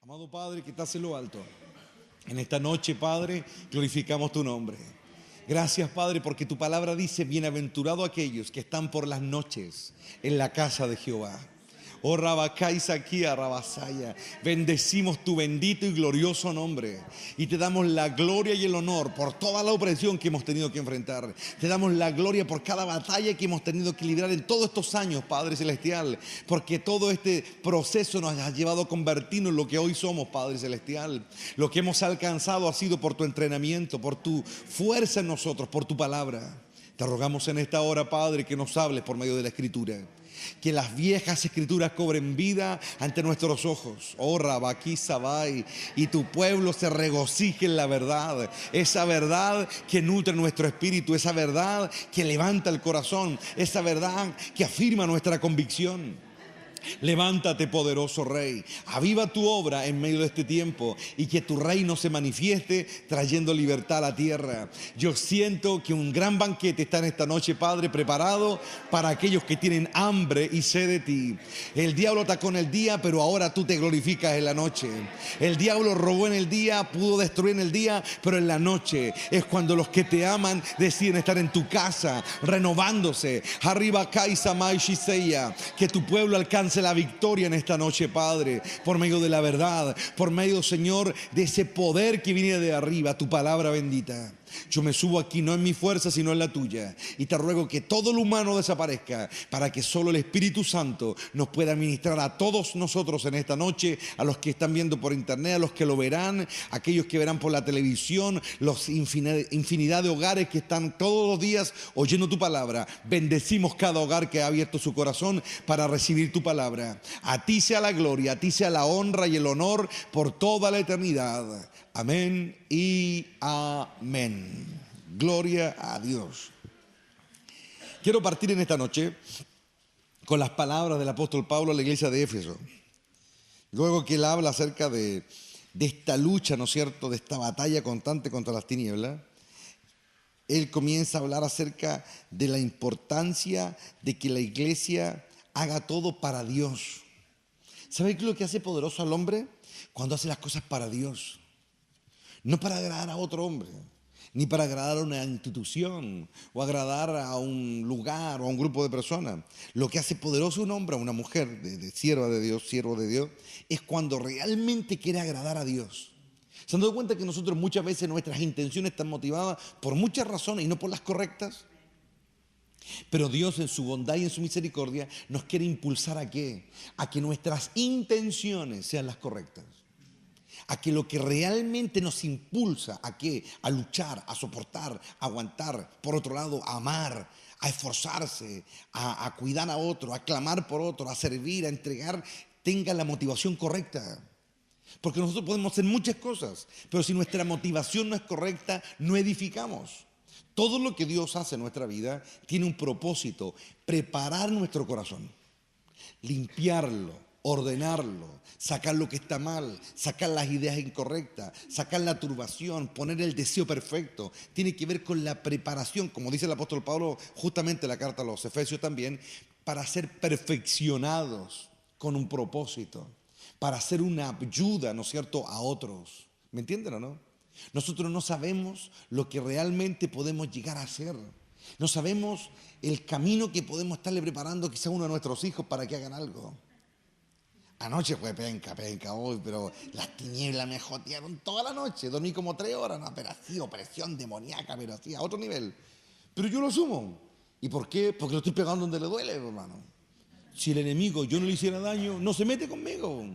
Amado Padre que estás en lo alto, en esta noche, Padre, glorificamos tu nombre. Gracias, Padre, porque tu palabra dice: bienaventurado aquellos que están por las noches en la casa de Jehová. Oh Rabacaisa aquí a Rabasaya, bendecimos tu bendito y glorioso nombre y te damos la gloria y el honor por toda la opresión que hemos tenido que enfrentar. Te damos la gloria por cada batalla que hemos tenido que librar en todos estos años, Padre Celestial, porque todo este proceso nos ha llevado a convertirnos en lo que hoy somos, Padre Celestial. Lo que hemos alcanzado ha sido por tu entrenamiento, por tu fuerza en nosotros, por tu palabra. Te rogamos en esta hora, Padre, que nos hables por medio de la Escritura. Que las viejas escrituras cobren vida ante nuestros ojos. Oh Rabaquí Sabai, y tu pueblo se regocije en la verdad. Esa verdad que nutre nuestro espíritu, esa verdad que levanta el corazón, esa verdad que afirma nuestra convicción. Levántate, poderoso Rey, aviva tu obra en medio de este tiempo y que tu reino se manifieste trayendo libertad a la tierra. Yo siento que un gran banquete está en esta noche, Padre, preparado para aquellos que tienen hambre y sed de ti. El diablo atacó en el día, pero ahora tú te glorificas en la noche. El diablo robó en el día, pudo destruir en el día, pero en la noche es cuando los que te aman deciden estar en tu casa, renovándose. Arriba Kaisa Mai Shiseya, que tu pueblo alcance la victoria en esta noche, Padre, por medio de la verdad, por medio, Señor, de ese poder que viene de arriba, tu palabra bendita. Yo me subo aquí no en mi fuerza sino en la tuya y te ruego que todo lo humano desaparezca para que solo el Espíritu Santo nos pueda ministrar a todos nosotros en esta noche, a los que están viendo por internet, a los que lo verán, aquellos que verán por la televisión, los infinidad de hogares que están todos los días oyendo tu palabra. Bendecimos cada hogar que ha abierto su corazón para recibir tu palabra. A ti sea la gloria, a ti sea la honra y el honor por toda la eternidad. Amén y amén. Gloria a Dios. Quiero partir en esta noche con las palabras del apóstol Pablo a la iglesia de Éfeso. Luego que él habla acerca de esta lucha, ¿no es cierto?, de esta batalla constante contra las tinieblas, él comienza a hablar acerca de la importancia de que la iglesia haga todo para Dios. ¿Sabe qué es lo que hace poderoso al hombre? Cuando hace las cosas para Dios. No para agradar a otro hombre, ni para agradar a una institución o agradar a un lugar o a un grupo de personas. Lo que hace poderoso un hombre o una mujer de sierva de Dios, siervo de Dios, es cuando realmente quiere agradar a Dios. ¿Se han dado cuenta que nosotros muchas veces nuestras intenciones están motivadas por muchas razones y no por las correctas? Pero Dios en su bondad y en su misericordia nos quiere impulsar ¿a qué? A que nuestras intenciones sean las correctas. A que lo que realmente nos impulsa ¿a qué? A luchar, a soportar, a aguantar, por otro lado, a amar, a esforzarse, a cuidar a otro, a clamar por otro, a servir, a entregar, tenga la motivación correcta. Porque nosotros podemos hacer muchas cosas, pero si nuestra motivación no es correcta, no edificamos. Todo lo que Dios hace en nuestra vida tiene un propósito: preparar nuestro corazón, limpiarlo, ordenarlo, sacar lo que está mal, sacar las ideas incorrectas, sacar la turbación, poner el deseo perfecto. Tiene que ver con la preparación, como dice el apóstol Pablo justamente en la carta a los Efesios también, para ser perfeccionados con un propósito, para ser una ayuda, ¿no es cierto?, a otros. ¿Me entienden o no? Nosotros no sabemos lo que realmente podemos llegar a hacer. No sabemos el camino que podemos estarle preparando quizá a uno de nuestros hijos para que hagan algo. Anoche fue penca hoy, pero las tinieblas me jotearon toda la noche. Dormí como 3 horas, no, pero así, opresión demoníaca, pero así, a otro nivel. Pero yo lo asumo. ¿Y por qué? Porque lo estoy pegando donde le duele, hermano. Si el enemigo yo no le hiciera daño, no se mete conmigo,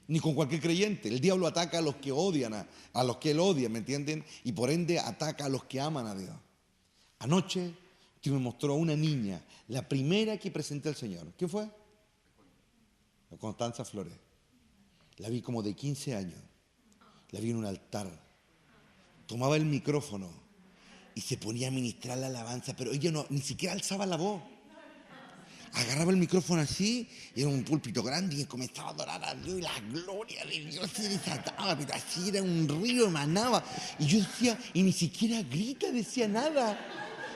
ni con cualquier creyente. El diablo ataca a los que odian, a los que él odia, ¿me entienden? Y por ende ataca a los que aman a Dios. Anoche que me mostró a una niña, la primera que presenté al Señor. ¿Quién fue? Constanza Flores. La vi como de 15 años. La vi en un altar. Tomaba el micrófono y se ponía a ministrar la alabanza, pero ella no, ni siquiera alzaba la voz. Agarraba el micrófono así, y era un púlpito grande y comenzaba a adorar a Dios y la gloria de Dios se desataba, pero así era un río, emanaba. Y yo decía, y ni siquiera grita, decía nada.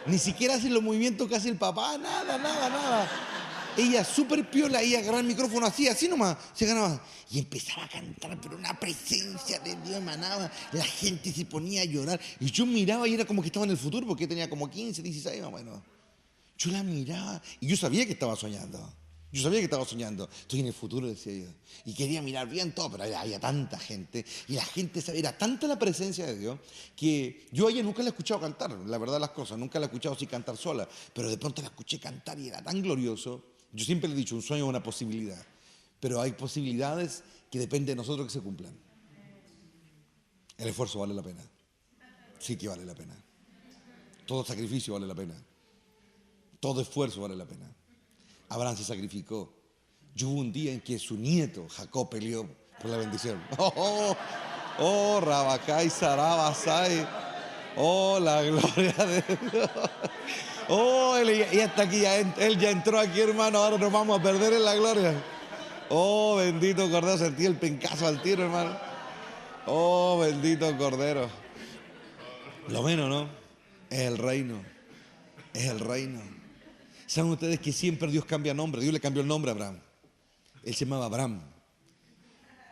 Ni siquiera hace los movimientos que hace el papá, nada. ella súper piola, ella agarraba el micrófono así nomás, se ganaba. Y empezaba a cantar, pero una presencia de Dios emanaba. La gente se ponía a llorar. Y yo miraba y era como que estaba en el futuro, porque tenía como 15, 16 más o menos. Yo la miraba y yo sabía que estaba soñando. Yo sabía que estaba soñando. Estoy en el futuro, decía yo. Y quería mirar bien todo, pero había tanta gente. Y la gente sabía, era tanta la presencia de Dios que yo a ella nunca la he escuchado cantar, la verdad las cosas. Nunca la he escuchado así cantar sola. Pero de pronto la escuché cantar y era tan glorioso. Yo siempre le he dicho, un sueño es una posibilidad. Pero hay posibilidades que dependen de nosotros que se cumplan. El esfuerzo vale la pena. Sí que vale la pena. Todo sacrificio vale la pena. Todo esfuerzo vale la pena. Abraham se sacrificó. Y hubo un día en que su nieto, Jacob, peleó por la bendición. Rabacay, Sarabasai. Oh, la gloria de Dios. Oh, y hasta aquí, él ya entró aquí, hermano. Ahora nos vamos a perder en la gloria. Oh, bendito Cordero. Sentí el pencazo al tiro, hermano. Oh, bendito Cordero. Lo menos, ¿no? Es el reino. Es el reino. ¿Saben ustedes que siempre Dios cambia nombre? Dios le cambió el nombre a Abraham. Él se llamaba Abraham.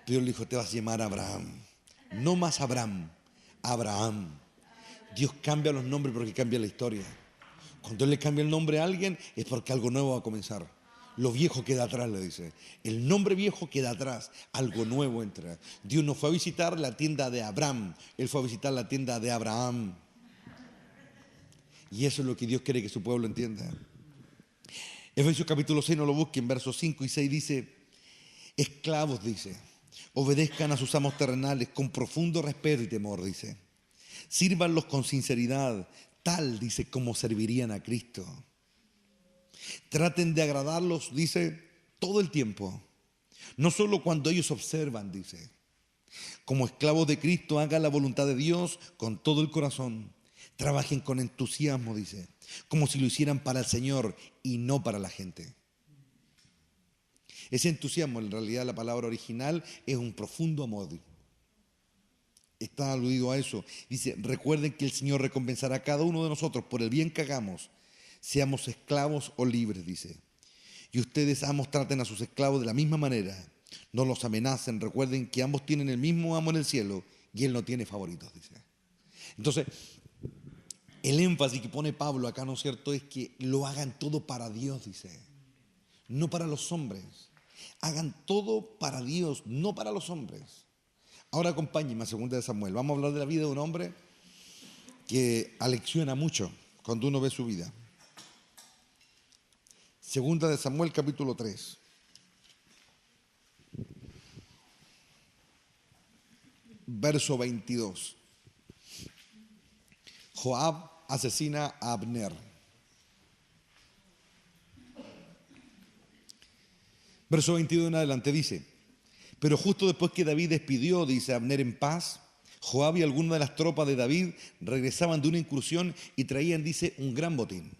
Dios le dijo, te vas a llamar Abraham. No más Abraham, Abraham. Dios cambia los nombres porque cambia la historia. Cuando Él le cambia el nombre a alguien es porque algo nuevo va a comenzar. Lo viejo queda atrás, le dice. El nombre viejo queda atrás, algo nuevo entra. Dios no fue a visitar la tienda de Abraham, Él fue a visitar la tienda de Abraham. Y eso es lo que Dios quiere que su pueblo entienda. Efesios capítulo 6, no lo busquen, versos 5 y 6 dice, esclavos, dice, obedezcan a sus amos terrenales con profundo respeto y temor, dice. Sírvanlos con sinceridad, tal, dice, como servirían a Cristo. Traten de agradarlos, dice, todo el tiempo. No solo cuando ellos observan, dice. Como esclavos de Cristo, hagan la voluntad de Dios con todo el corazón. Trabajen con entusiasmo, dice, como si lo hicieran para el Señor y no para la gente. Ese entusiasmo, en realidad la palabra original es un profundo amor. Está aludido a eso. Dice, recuerden que el Señor recompensará a cada uno de nosotros por el bien que hagamos, seamos esclavos o libres, dice. Y ustedes, amos, traten a sus esclavos de la misma manera. No los amenacen. Recuerden que ambos tienen el mismo amo en el cielo y Él no tiene favoritos, dice. Entonces, el énfasis que pone Pablo acá, ¿no es cierto?, es que lo hagan todo para Dios, dice. No para los hombres. Hagan todo para Dios, no para los hombres. Ahora acompáñenme a 2 de Samuel. Vamos a hablar de la vida de un hombre que alecciona mucho cuando uno ve su vida. 2 de Samuel capítulo 3. Verso 22. Joab asesina a Abner. Verso 22 en adelante dice, pero justo después que David despidió, dice, a Abner en paz, Joab y algunas de las tropas de David regresaban de una incursión y traían, dice, un gran botín.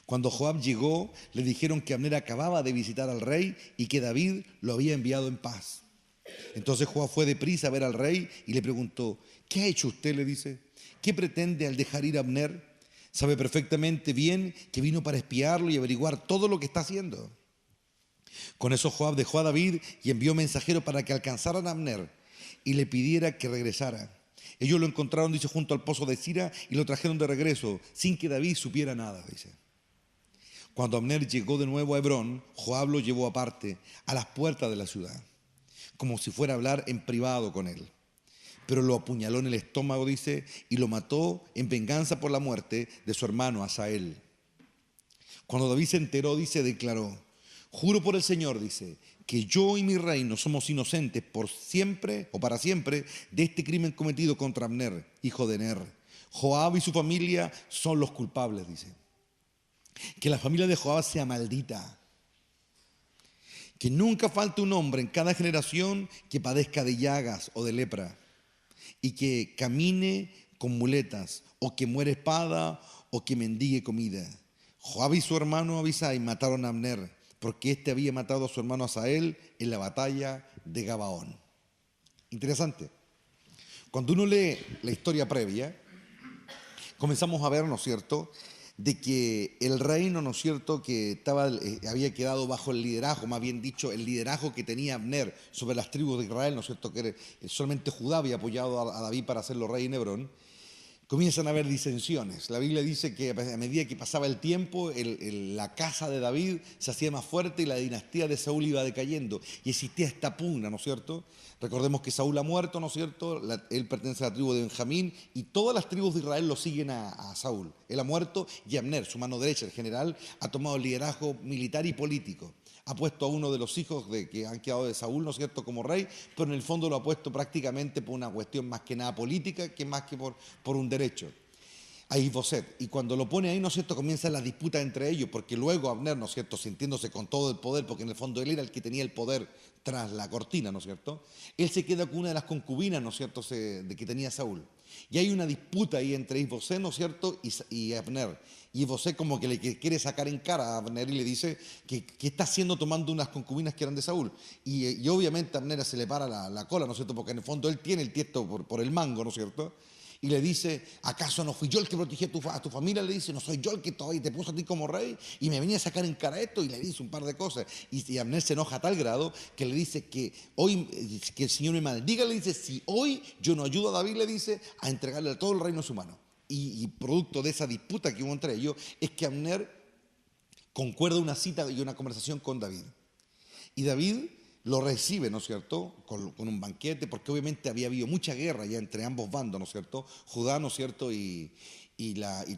Cuando Joab llegó, le dijeron que Abner acababa de visitar al rey y que David lo había enviado en paz. Entonces Joab fue deprisa a ver al rey y le preguntó, ¿qué ha hecho usted?, le dice. ¿Qué pretende al dejar ir a Abner? Sabe perfectamente bien que vino para espiarlo y averiguar todo lo que está haciendo. Con eso Joab dejó a David y envió mensajeros para que alcanzaran a Abner y le pidiera que regresara. Ellos lo encontraron, dice, junto al pozo de Sira y lo trajeron de regreso sin que David supiera nada, dice. Cuando Abner llegó de nuevo a Hebrón, Joab lo llevó aparte, a las puertas de la ciudad, como si fuera a hablar en privado con él. Pero lo apuñaló en el estómago, dice, y lo mató en venganza por la muerte de su hermano Asael. Cuando David se enteró, dice, declaró, juro por el Señor, dice, que yo y mi reino somos inocentes por siempre o para siempre de este crimen cometido contra Abner, hijo de Ner. Joab y su familia son los culpables, dice. Que la familia de Joab sea maldita. Que nunca falte un hombre en cada generación que padezca de llagas o de lepra y que camine con muletas o que muera espada o que mendigue comida. Joab y su hermano Abisai mataron a Abner porque éste había matado a su hermano Asael en la batalla de Gabaón. Interesante. Cuando uno lee la historia previa, comenzamos a ver, ¿no es cierto?, de que el reino, ¿no es cierto?, que había quedado bajo el liderazgo, más bien dicho, el liderazgo que tenía Abner sobre las tribus de Israel, ¿no es cierto?, que solamente Judá había apoyado a David para hacerlo rey en Hebrón. Comienzan a haber disensiones. La Biblia dice que a medida que pasaba el tiempo, la casa de David se hacía más fuerte y la dinastía de Saúl iba decayendo. Y existía esta pugna, ¿no es cierto? Recordemos que Saúl ha muerto, ¿no es cierto? Él pertenece a la tribu de Benjamín y todas las tribus de Israel lo siguen a Saúl. Él ha muerto y Abner, su mano derecha, el general, ha tomado el liderazgo militar y político. Ha puesto a uno de los hijos que han quedado de Saúl, ¿no es cierto?, como rey, pero en el fondo lo ha puesto prácticamente por una cuestión más que nada política, que más que por un derecho. A Isboset. Y cuando lo pone ahí, ¿no es cierto?, comienzan las disputas entre ellos, porque luego Abner, ¿no es cierto?, sintiéndose con todo el poder, porque en el fondo él era el que tenía el poder tras la cortina, ¿no es cierto?, él se queda con una de las concubinas, ¿no es cierto?, de que tenía Saúl. Y hay una disputa ahí entre Isboset, ¿no es cierto?, y Abner. Y Isboset como que le quiere sacar en cara a Abner y le dice que está haciendo tomando unas concubinas que eran de Saúl. Y obviamente a Abner se le para la cola, ¿no es cierto?, porque en el fondo él tiene el tiesto por el mango, ¿no es cierto?, y le dice, ¿acaso no fui yo el que protegí a tu familia? Le dice, ¿no soy yo el que todavía te puso a ti como rey? Y me venía a sacar en cara esto, y le dice un par de cosas. Y Abner se enoja a tal grado que le dice que hoy, que el Señor me maldiga, le dice, si hoy yo no ayudo a David, le dice, a entregarle todo el reino a su mano. Y producto de esa disputa que hubo entre ellos, es que Abner concuerda una cita y una conversación con David. Y David lo recibe, ¿no es cierto?, con un banquete, porque obviamente había habido mucha guerra ya entre ambos bandos, ¿no es cierto?, Judá, ¿no es cierto?, y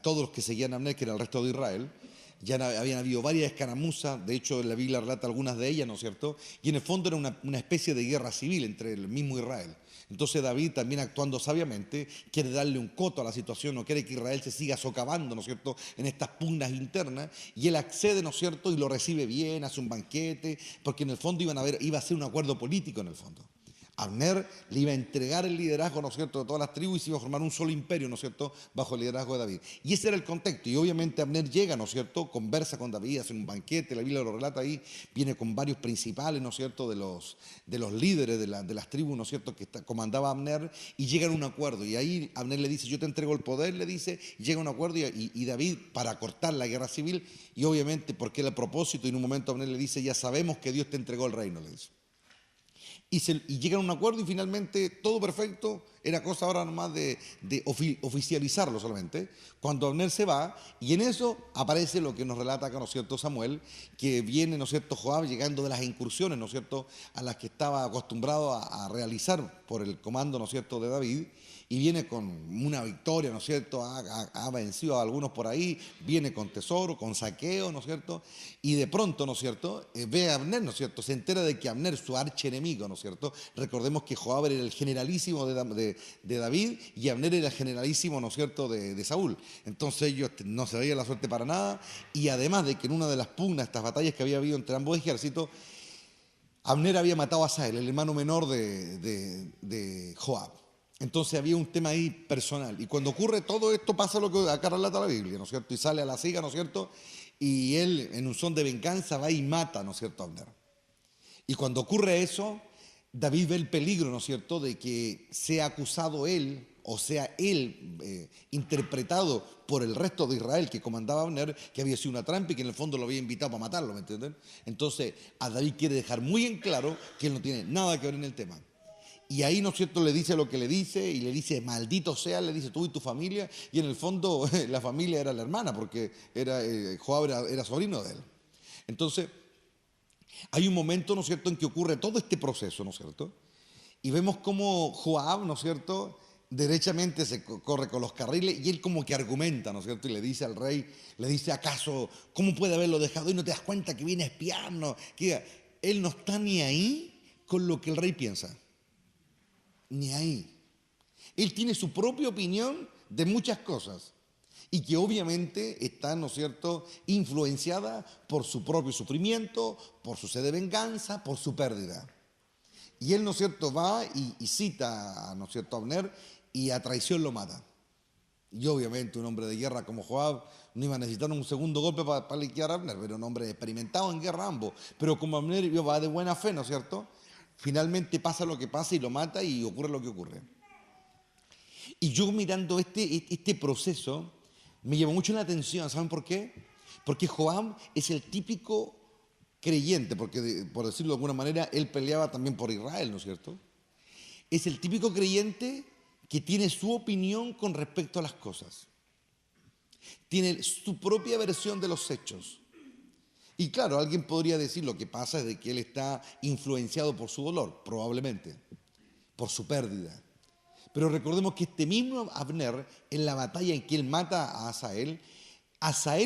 todos los que seguían a Abner, que era el resto de Israel. Ya habían habido varias escaramuzas, de hecho la Biblia relata algunas de ellas, ¿no es cierto?, y en el fondo era una especie de guerra civil entre el mismo Israel. Entonces David, también actuando sabiamente, quiere darle un coto a la situación, no quiere que Israel se siga socavando, ¿no es cierto?, en estas pugnas internas, y él accede, ¿no es cierto?, y lo recibe bien, hace un banquete, porque en el fondo iba a ser un acuerdo político en el fondo. Abner le iba a entregar el liderazgo, ¿no es cierto?, de todas las tribus y se iba a formar un solo imperio, ¿no es cierto?, bajo el liderazgo de David. Y ese era el contexto. Y obviamente Abner llega, ¿no es cierto?, conversa con David, hace un banquete, la Biblia lo relata ahí, viene con varios principales, ¿no es cierto?, de los líderes de las tribus, ¿no es cierto?, que comandaba Abner, y llegan a un acuerdo. Y ahí Abner le dice, yo te entrego el poder, le dice, y llega a un acuerdo y David, para cortar la guerra civil, y obviamente porque era el propósito, y en un momento Abner le dice, ya sabemos que Dios te entregó el reino, le dice. Y llegan a un acuerdo y finalmente todo perfecto, era cosa ahora nomás de oficializarlo solamente, cuando Abner se va, y en eso aparece lo que nos relata acá, ¿no es cierto?, Samuel, que viene, ¿no es cierto?, Joab llegando de las incursiones, ¿no es cierto?, a las que estaba acostumbrado a realizar por el comando, ¿no es cierto?, de David, y viene con una victoria, ¿no es cierto?, ha vencido a algunos por ahí, viene con tesoro, con saqueo, ¿no es cierto?, y de pronto, ¿no es cierto?, ve a Abner, ¿no es cierto?, se entera de que Abner, su archienemigo, ¿no es cierto?, recordemos que Joab era el generalísimo de David y Abner era el generalísimo, ¿no es cierto?, de Saúl. Entonces ellos no se veían la suerte para nada, y además de que en una de las pugnas, estas batallas que había habido entre ambos ejércitos, Abner había matado a Asael, el hermano menor de Joab. Entonces había un tema ahí personal. Y cuando ocurre todo esto, pasa lo que acá relata la Biblia, ¿no es cierto? Y sale a la siga, ¿no es cierto? Y él, en un son de venganza, va y mata, ¿no es cierto?, a Abner. Y cuando ocurre eso, David ve el peligro, ¿no es cierto?, de que sea acusado él, o sea él interpretado por el resto de Israel que comandaba Abner, que había sido una trampa y que en el fondo lo había invitado para matarlo, ¿me entienden? Entonces, a David quiere dejar muy en claro que él no tiene nada que ver en el tema. Y ahí, ¿no es cierto?, le dice lo que le dice, y le dice, maldito sea, le dice tú y tu familia, y en el fondo la familia era la hermana, porque Joab era sobrino de él. Entonces, hay un momento, ¿no es cierto?, en que ocurre todo este proceso, ¿no es cierto?, y vemos cómo Joab, ¿no es cierto?, derechamente se corre con los carriles, y él como que argumenta, ¿no es cierto?, y le dice al rey, le dice, ¿acaso, cómo puede haberlo dejado y no te das cuenta que viene a espiarnos? Que él no está ni ahí con lo que el rey piensa. Ni ahí. Él tiene su propia opinión de muchas cosas y que obviamente está, ¿no es cierto?, influenciada por su propio sufrimiento, por su sed de venganza, por su pérdida. Y él, ¿no es cierto?, va y cita, ¿no es cierto?, a Abner, y a traición lo mata. Y obviamente un hombre de guerra como Joab no iba a necesitar un segundo golpe para liquidar a Abner, pero un hombre experimentado en guerra ambos. Pero como Abner va de buena fe, ¿no es cierto?, finalmente pasa lo que pasa y lo mata y ocurre lo que ocurre. Y yo mirando este proceso, Me llamó mucho la atención, ¿saben por qué? Porque Joab es el típico creyente, porque por decirlo de alguna manera, él peleaba también por Israel, ¿no es cierto? Es el típico creyente que tiene su opinión con respecto a las cosas. Tiene su propia versión de los hechos. Y claro, alguien podría decir lo que pasa es de que él está influenciado por su dolor, probablemente, por su pérdida. Pero recordemos que este mismo Abner, en la batalla en que él mata a Asael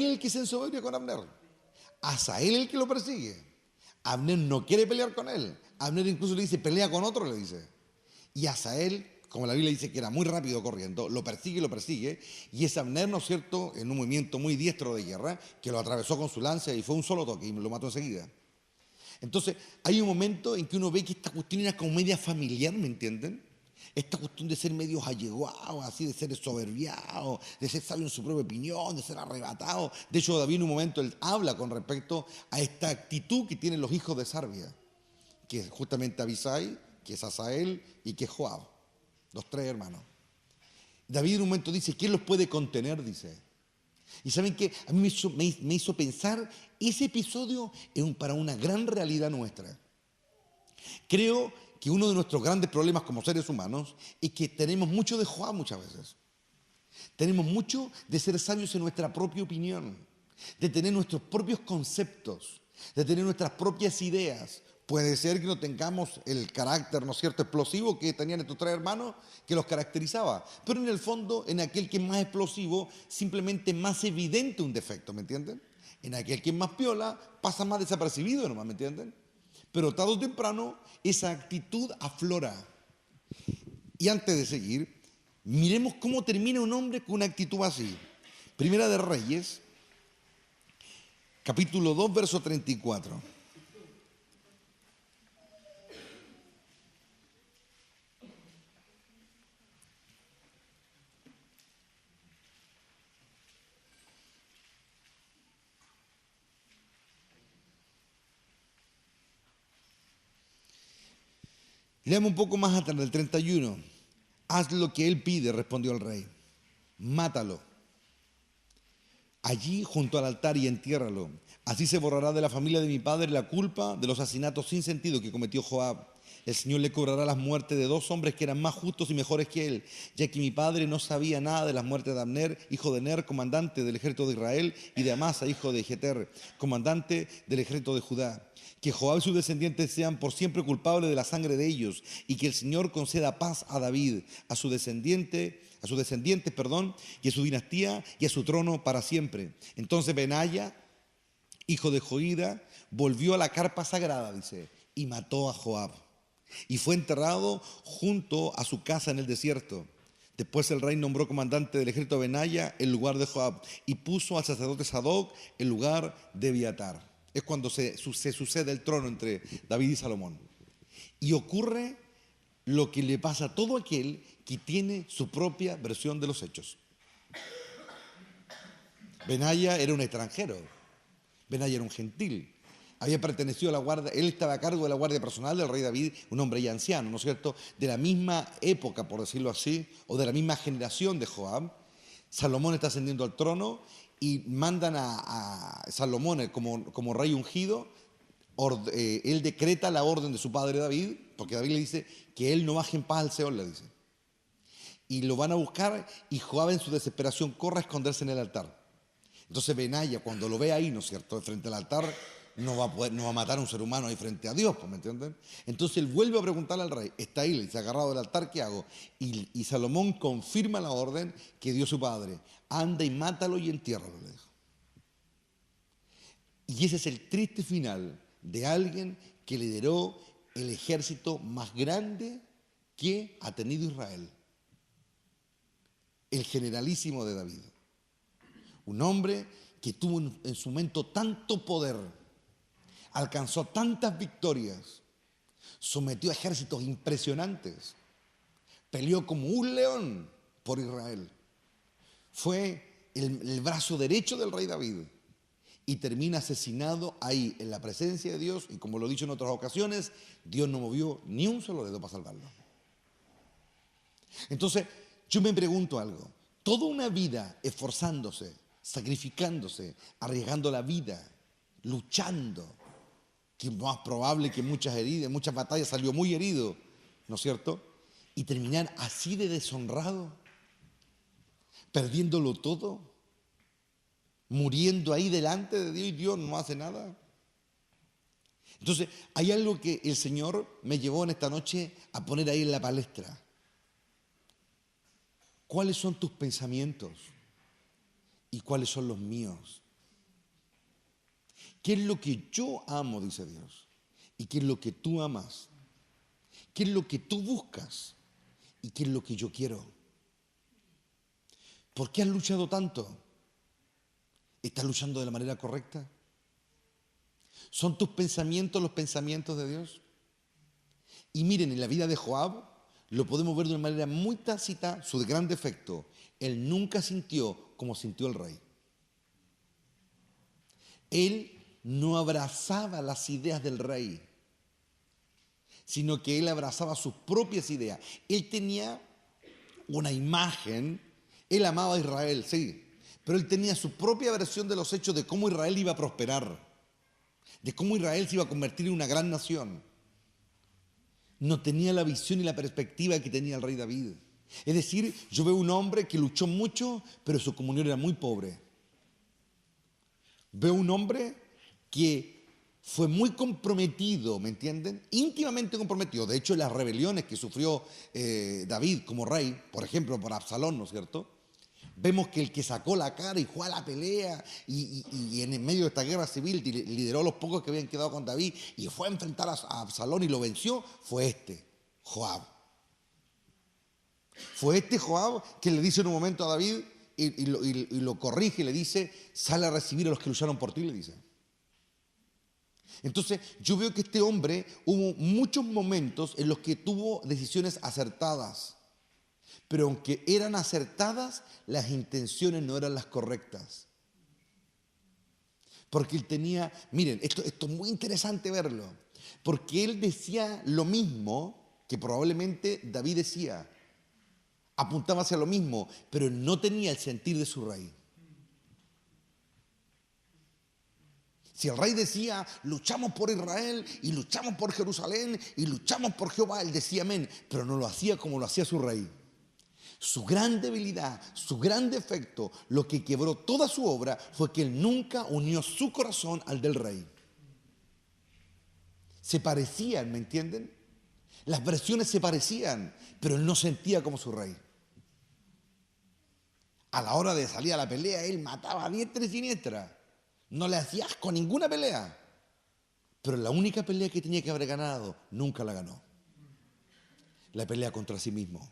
el que se ensoberbia con Abner, Asael el que lo persigue. Abner no quiere pelear con él. Abner incluso le dice, pelea con otro, le dice. Y Asael, como la Biblia dice que era muy rápido corriendo, lo persigue, y es Abner, ¿no es cierto?, en un movimiento muy diestro de guerra, que lo atravesó con su lanza y fue un solo toque y lo mató enseguida. Entonces, hay un momento en que uno ve que esta cuestión era como media familiar, ¿me entienden? Esta cuestión de ser medio alleguado, así de ser soberbiado, de ser sabio en su propia opinión, de ser arrebatado. De hecho, David en un momento él habla con respecto a esta actitud que tienen los hijos de Sarbia, que es justamente Abisai, que es Asael y que es Joab, los tres hermanos. David en un momento dice, ¿quién los puede contener? Dice. Y ¿saben qué? A mí me hizo pensar ese episodio para una gran realidad nuestra. Creo que uno de nuestros grandes problemas como seres humanos es que tenemos mucho de Joab muchas veces. Tenemos mucho de ser sabios en nuestra propia opinión, de tener nuestros propios conceptos, de tener nuestras propias ideas. Puede ser que no tengamos el carácter, ¿no es cierto?, explosivo que tenían estos tres hermanos que los caracterizaba. Pero en el fondo, en aquel que es más explosivo, simplemente más evidente un defecto, ¿me entienden? En aquel que es más piola, pasa más desapercibido nomás, ¿me entienden? Pero tarde o temprano, esa actitud aflora. Y antes de seguir, miremos cómo termina un hombre con una actitud así. Primera de Reyes, capítulo 2, verso 34. Leamos un poco más atrás, del 31. Haz lo que él pide, respondió el rey. Mátalo. Allí junto al altar y entiérralo. Así se borrará de la familia de mi padre la culpa de los asesinatos sin sentido que cometió Joab. El Señor le cobrará las muertes de dos hombres que eran más justos y mejores que él, ya que mi padre no sabía nada de las muertes de Abner, hijo de Ner, comandante del ejército de Israel, y de Amasa, hijo de Jeter, comandante del ejército de Judá. Que Joab y sus descendientes sean por siempre culpables de la sangre de ellos, y que el Señor conceda paz a David, a sus descendientes, y a su dinastía y a su trono para siempre. Entonces Benaya, hijo de Joída, volvió a la carpa sagrada, dice, y mató a Joab. Y fue enterrado junto a su casa en el desierto. Después el rey nombró comandante del ejército de Benaya en lugar de Joab y puso al sacerdote Sadoc en lugar de Abiatar. Es cuando se sucede el trono entre David y Salomón. Y ocurre lo que le pasa a todo aquel que tiene su propia versión de los hechos. Benaya era un extranjero. Benaya era un gentil. Había pertenecido a la guardia, él estaba a cargo de la guardia personal del rey David, un hombre ya anciano, ¿no es cierto?, de la misma época, por decirlo así, o de la misma generación de Joab. Salomón está ascendiendo al trono y mandan a Salomón como rey ungido. Él decreta la orden de su padre David, porque David le dice que él no baje en paz al Seol, le dice. Y lo van a buscar y Joab en su desesperación corre a esconderse en el altar. Entonces Benaya, cuando lo ve ahí, ¿no es cierto?, frente al altar, no va a matar a un ser humano ahí frente a Dios, ¿me entienden? Entonces él vuelve a preguntarle al rey, está ahí, le dice, agarrado del altar, ¿qué hago? Y Salomón confirma la orden que dio su padre, anda y mátalo y entiérralo, le dijo. Y ese es el triste final de alguien que lideró el ejército más grande que ha tenido Israel. El generalísimo de David. Un hombre que tuvo en su momento tanto poder, alcanzó tantas victorias, sometió a ejércitos impresionantes, peleó como un león por Israel. Fue el brazo derecho del rey David y termina asesinado ahí en la presencia de Dios, y como lo he dicho en otras ocasiones, Dios no movió ni un solo dedo para salvarlo. Entonces, yo me pregunto algo. toda una vida esforzándose, sacrificándose, arriesgando la vida, luchando, que es más probable que muchas heridas, muchas batallas salió muy herido, ¿no es cierto? Y terminar así de deshonrado, perdiéndolo todo, muriendo ahí delante de Dios y Dios no hace nada. Entonces, hay algo que el Señor me llevó en esta noche a poner ahí en la palestra. ¿Cuáles son tus pensamientos? ¿Y cuáles son los míos? ¿Qué es lo que yo amo, dice Dios? ¿Y qué es lo que tú amas? ¿Qué es lo que tú buscas? ¿Y qué es lo que yo quiero? ¿Por qué has luchado tanto? ¿Estás luchando de la manera correcta? ¿Son tus pensamientos los pensamientos de Dios? Y miren, en la vida de Joab lo podemos ver de una manera muy tácita, su gran defecto. Él nunca sintió como sintió el rey. Él no abrazaba las ideas del rey, sino que él abrazaba sus propias ideas. Él tenía una imagen, él amaba a Israel, sí, pero él tenía su propia versión de los hechos de cómo Israel iba a prosperar, de cómo Israel se iba a convertir en una gran nación. No tenía la visión y la perspectiva que tenía el rey David. Es decir, yo veo un hombre que luchó mucho, pero su comunión era muy pobre. Veo un hombre que fue muy comprometido, ¿me entienden? Íntimamente comprometido. De hecho, las rebeliones que sufrió David como rey, por ejemplo, por Absalón, ¿no es cierto? Vemos que el que sacó la cara y fue a la pelea y en el medio de esta guerra civil lideró a los pocos que habían quedado con David y fue a enfrentar a Absalón y lo venció, fue Joab. Fue Joab que le dice en un momento a David y lo corrige y le dice, sale a recibir a los que lucharon por ti, le dice. Entonces yo veo que este hombre hubo muchos momentos en los que tuvo decisiones acertadas, pero aunque eran acertadas, las intenciones no eran las correctas. Porque él tenía, miren, esto es muy interesante verlo, porque él decía lo mismo que probablemente David decía, apuntaba hacia lo mismo, pero no tenía el sentir de su rey. Si el rey decía, luchamos por Israel y luchamos por Jerusalén y luchamos por Jehová, él decía amén, pero no lo hacía como lo hacía su rey. Su gran debilidad, su gran defecto, lo que quebró toda su obra fue que él nunca unió su corazón al del rey. Se parecían, ¿me entienden? Las versiones se parecían, pero él no sentía como su rey. A la hora de salir a la pelea, él mataba a diestra y siniestra. No le hacía asco a ninguna pelea. Pero la única pelea que tenía que haber ganado, nunca la ganó. La pelea contra sí mismo.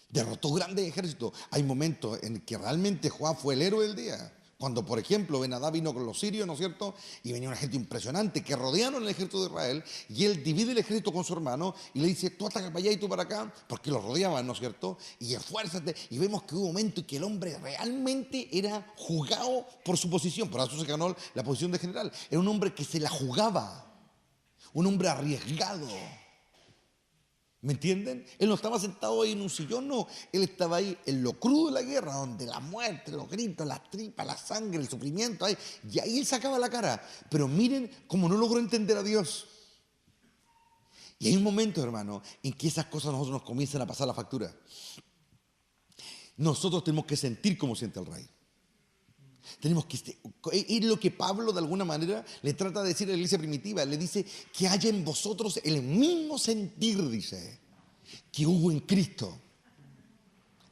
Derrotó grandes ejércitos. Hay momentos en que realmente Joab fue el héroe del día. Cuando, por ejemplo, Ben-Hadad vino con los sirios, ¿no es cierto? Y venía una gente impresionante que rodearon el ejército de Israel. Y él divide el ejército con su hermano y le dice, tú ataca para allá y tú para acá, porque los rodeaban, ¿no es cierto? Y esfuérzate. Y vemos que hubo un momento en que el hombre realmente era juzgado por su posición. Por eso se ganó la posición de general. Era un hombre que se la jugaba. Un hombre arriesgado. ¿Me entienden? Él no estaba sentado ahí en un sillón, no. Él estaba ahí en lo crudo de la guerra, donde la muerte, los gritos, las tripas, la sangre, el sufrimiento, ahí, y ahí él sacaba la cara. Pero miren cómo no logró entender a Dios. Y hay un momento, hermano, en que esas cosas a nosotros nos comienzan a pasar la factura. Nosotros tenemos que sentir como siente el rey. Tenemos que, es lo que Pablo de alguna manera le trata de decir a la iglesia primitiva. Le dice que haya en vosotros el mismo sentir, dice, que hubo en Cristo.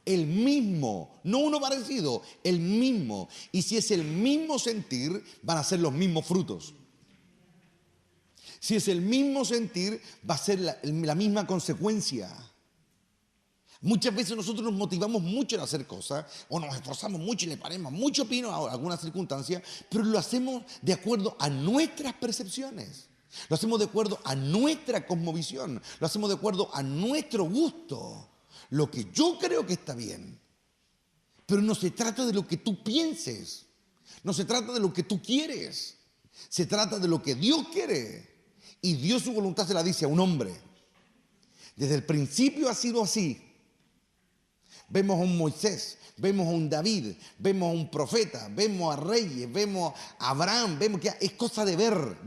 El mismo, no uno parecido, el mismo. Y si es el mismo sentir, van a ser los mismos frutos. Si es el mismo sentir, va a ser la misma consecuencia. Muchas veces nosotros nos motivamos mucho en hacer cosas o nos esforzamos mucho y le ponemos mucho pino a algunas circunstancias, pero lo hacemos de acuerdo a nuestras percepciones, lo hacemos de acuerdo a nuestra cosmovisión, lo hacemos de acuerdo a nuestro gusto, lo que yo creo que está bien. Pero no se trata de lo que tú pienses, no se trata de lo que tú quieres, se trata de lo que Dios quiere. Y Dios su voluntad se la dice a un hombre. Desde el principio ha sido así. vemos a un Moisés, vemos a un David, vemos a un profeta, vemos a reyes, vemos a Abraham, vemos que es cosa de ver.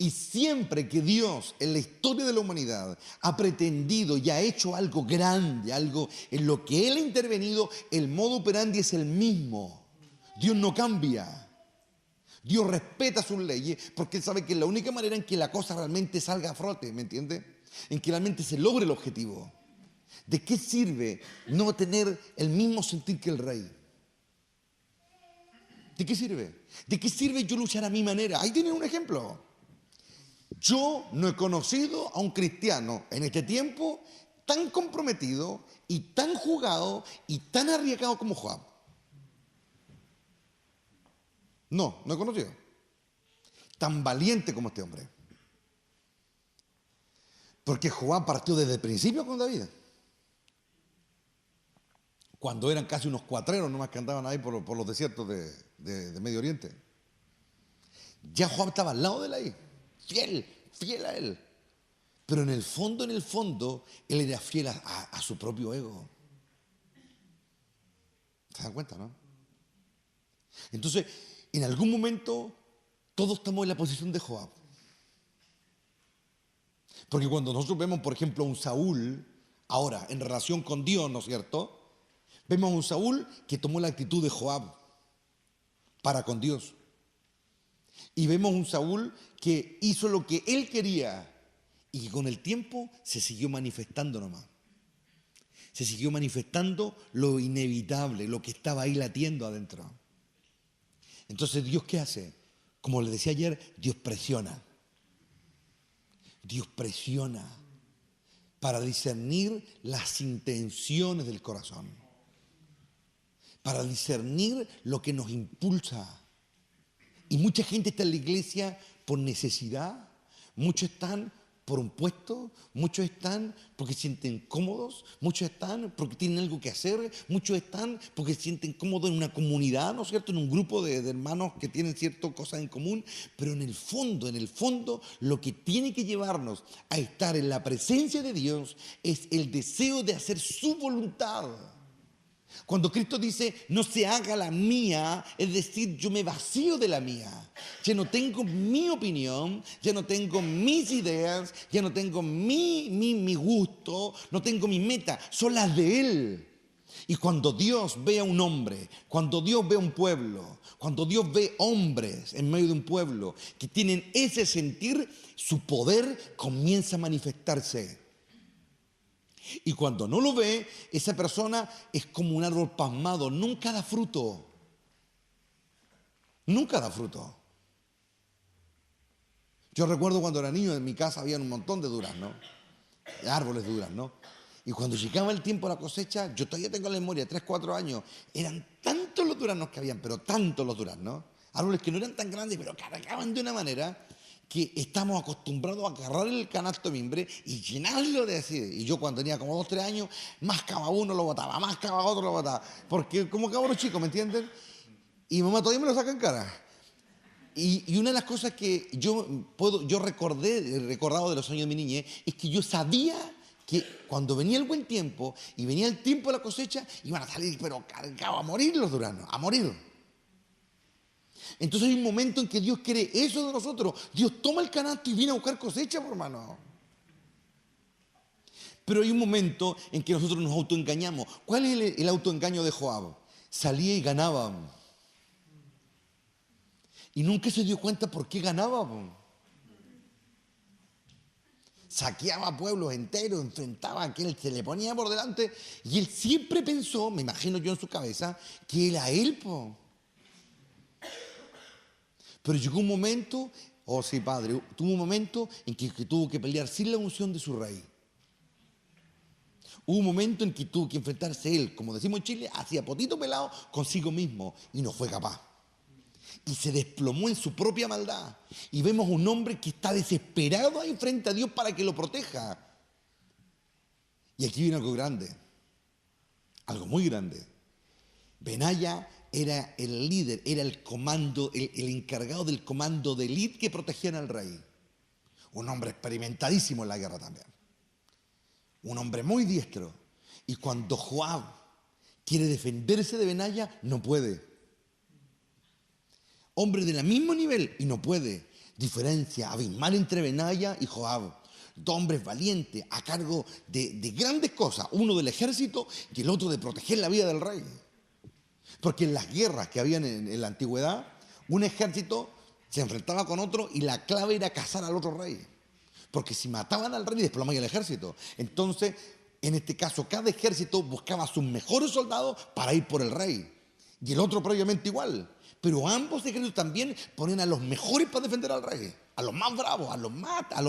Y siempre que Dios en la historia de la humanidad ha pretendido y ha hecho algo grande, algo en lo que Él ha intervenido, el modo operandi es el mismo. Dios no cambia. Dios respeta sus leyes porque Él sabe que es la única manera en que la cosa realmente salga a flote, ¿me entiende? En que realmente se logre el objetivo. ¿De qué sirve no tener el mismo sentir que el rey? ¿De qué sirve? ¿De qué sirve yo luchar a mi manera? Ahí tienen un ejemplo. Yo no he conocido a un cristiano en este tiempo tan comprometido y tan jugado y tan arriesgado como Joab. No he conocido. Tan valiente como este hombre. Porque Joab partió desde el principio con David. Cuando eran casi unos cuatreros nomás que andaban ahí por los desiertos de Medio Oriente. Ya Joab estaba al lado de él ahí. Fiel a él. Pero en el fondo, él era fiel a su propio ego. ¿Se dan cuenta, no? Entonces, en algún momento, todos estamos en la posición de Joab. Porque cuando nosotros vemos, por ejemplo, a un Saúl, ahora, en relación con Dios, ¿no es cierto? Vemos a un Saúl que tomó la actitud de Joab para con Dios. Y vemos un Saúl que hizo lo que él quería y que con el tiempo se siguió manifestando nomás. Se siguió manifestando lo inevitable, lo que estaba ahí latiendo adentro. Entonces, ¿Dios qué hace? Como les decía ayer, Dios presiona. Dios presiona para discernir las intenciones del corazón. Para discernir lo que nos impulsa. Y mucha gente está en la iglesia por necesidad, muchos están por un puesto, muchos están porque se sienten cómodos, muchos están porque tienen algo que hacer, muchos están porque se sienten cómodos en una comunidad, ¿no es cierto?, en un grupo de hermanos que tienen ciertas cosas en común, pero en el fondo, lo que tiene que llevarnos a estar en la presencia de Dios es el deseo de hacer su voluntad. Cuando Cristo dice, no se haga la mía, es decir, yo me vacío de la mía. Ya no tengo mi opinión, ya no tengo mis ideas, ya no tengo mi gusto, no tengo mi meta, son las de Él. Y cuando Dios ve a un hombre, cuando Dios ve a un pueblo, cuando Dios ve hombres en medio de un pueblo que tienen ese sentir, su poder comienza a manifestarse. Y cuando no lo ve, esa persona es como un árbol pasmado, nunca da fruto. Nunca da fruto. Yo recuerdo cuando era niño, en mi casa había un montón de duraznos, árboles de duraznos. Y cuando llegaba el tiempo de la cosecha, yo todavía tengo la memoria, 3, 4 años, eran tantos los duraznos que habían, pero tantos los duraznos, árboles que no eran tan grandes, pero cargaban de una manera que estamos acostumbrados a agarrar el canasto de mimbre y llenarlo de así. Y yo cuando tenía como 2, 3 años, más cava uno lo botaba, más cava otro lo botaba. Porque como cabros chicos, ¿me entienden? Y mi mamá todavía me lo saca en cara. Y una de las cosas que yo recordado de los años de mi niñez, es que yo sabía que cuando venía el buen tiempo y venía el tiempo de la cosecha, iban a salir, pero cargados a morir los duranos, a morir. Entonces hay un momento en que Dios quiere eso de nosotros. Dios toma el canasto y viene a buscar cosecha, por hermano. Pero hay un momento en que nosotros nos autoengañamos. ¿Cuál es el autoengaño de Joab? Salía y ganaba. Y nunca se dio cuenta por qué ganaba. Saqueaba pueblos enteros, enfrentaba a quien se le ponía por delante. Y él siempre pensó, me imagino yo en su cabeza, que era él, Pero llegó un momento, sí, padre, tuvo un momento en que tuvo que pelear sin la unción de su rey. Hubo un momento en que tuvo que enfrentarse él, como decimos en Chile, hacia potito pelado consigo mismo y no fue capaz. Y se desplomó en su propia maldad. Y vemos un hombre que está desesperado ahí frente a Dios para que lo proteja. Y aquí viene algo grande, algo muy grande. Benaya era el líder, era el comando, el encargado del comando de élite que protegían al rey. Un hombre experimentadísimo en la guerra también. un hombre muy diestro. Y cuando Joab quiere defenderse de Benaya, no puede. Hombre del mismo nivel y no puede. Diferencia abismal entre Benaya y Joab. Dos hombres valientes a cargo de grandes cosas. Uno del ejército y el otro de proteger la vida del rey. Porque en las guerras que habían en la antigüedad, un ejército se enfrentaba con otro y la clave era cazar al otro rey. Porque si mataban al rey, desplomaban el ejército. Entonces, en este caso, cada ejército buscaba a sus mejores soldados para ir por el rey. Y el otro previamente igual. Pero ambos ejércitos también ponían a los mejores para defender al rey. A los más bravos, a los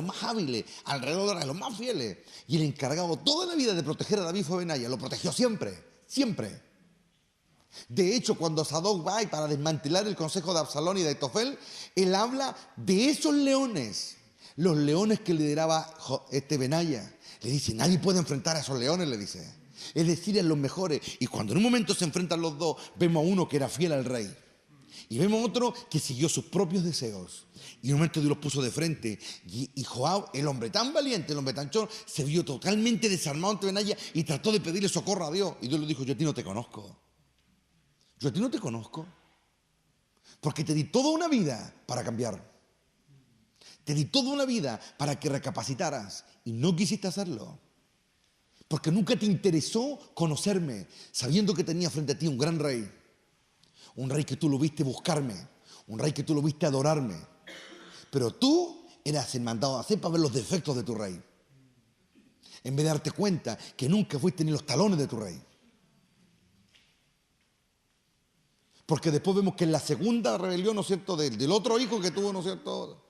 más hábiles, alrededor a los más fieles. Y el encargado toda la vida de proteger a David fue Benaya. Lo protegió siempre, siempre. De hecho, cuando Sadoc va para desmantelar el consejo de Absalón y de Aitofel, él habla de esos leones, los leones que lideraba Benaya. Le dice, nadie puede enfrentar a esos leones, le dice. Es decir, a los mejores. Y cuando en un momento se enfrentan los dos, vemos a uno que era fiel al rey. Y vemos a otro que siguió sus propios deseos. Y en un momento Dios los puso de frente. Y Joab, el hombre tan valiente, el hombre tan chorro, se vio totalmente desarmado ante Benaya y trató de pedirle socorro a Dios. Y Dios le dijo, yo a ti no te conozco. Yo a ti no te conozco. Porque te di toda una vida para cambiar. Te di toda una vida para que recapacitaras. Y no quisiste hacerlo. Porque nunca te interesó conocerme, sabiendo que tenía frente a ti un gran rey. Un rey que tú lo viste buscarme. Un rey que tú lo viste adorarme. Pero tú eras el mandado a hacer para ver los defectos de tu rey. En vez de darte cuenta que nunca fuiste ni los talones de tu rey. Porque después vemos que en la segunda rebelión, ¿no es cierto?, del otro hijo que tuvo, ¿no es cierto?,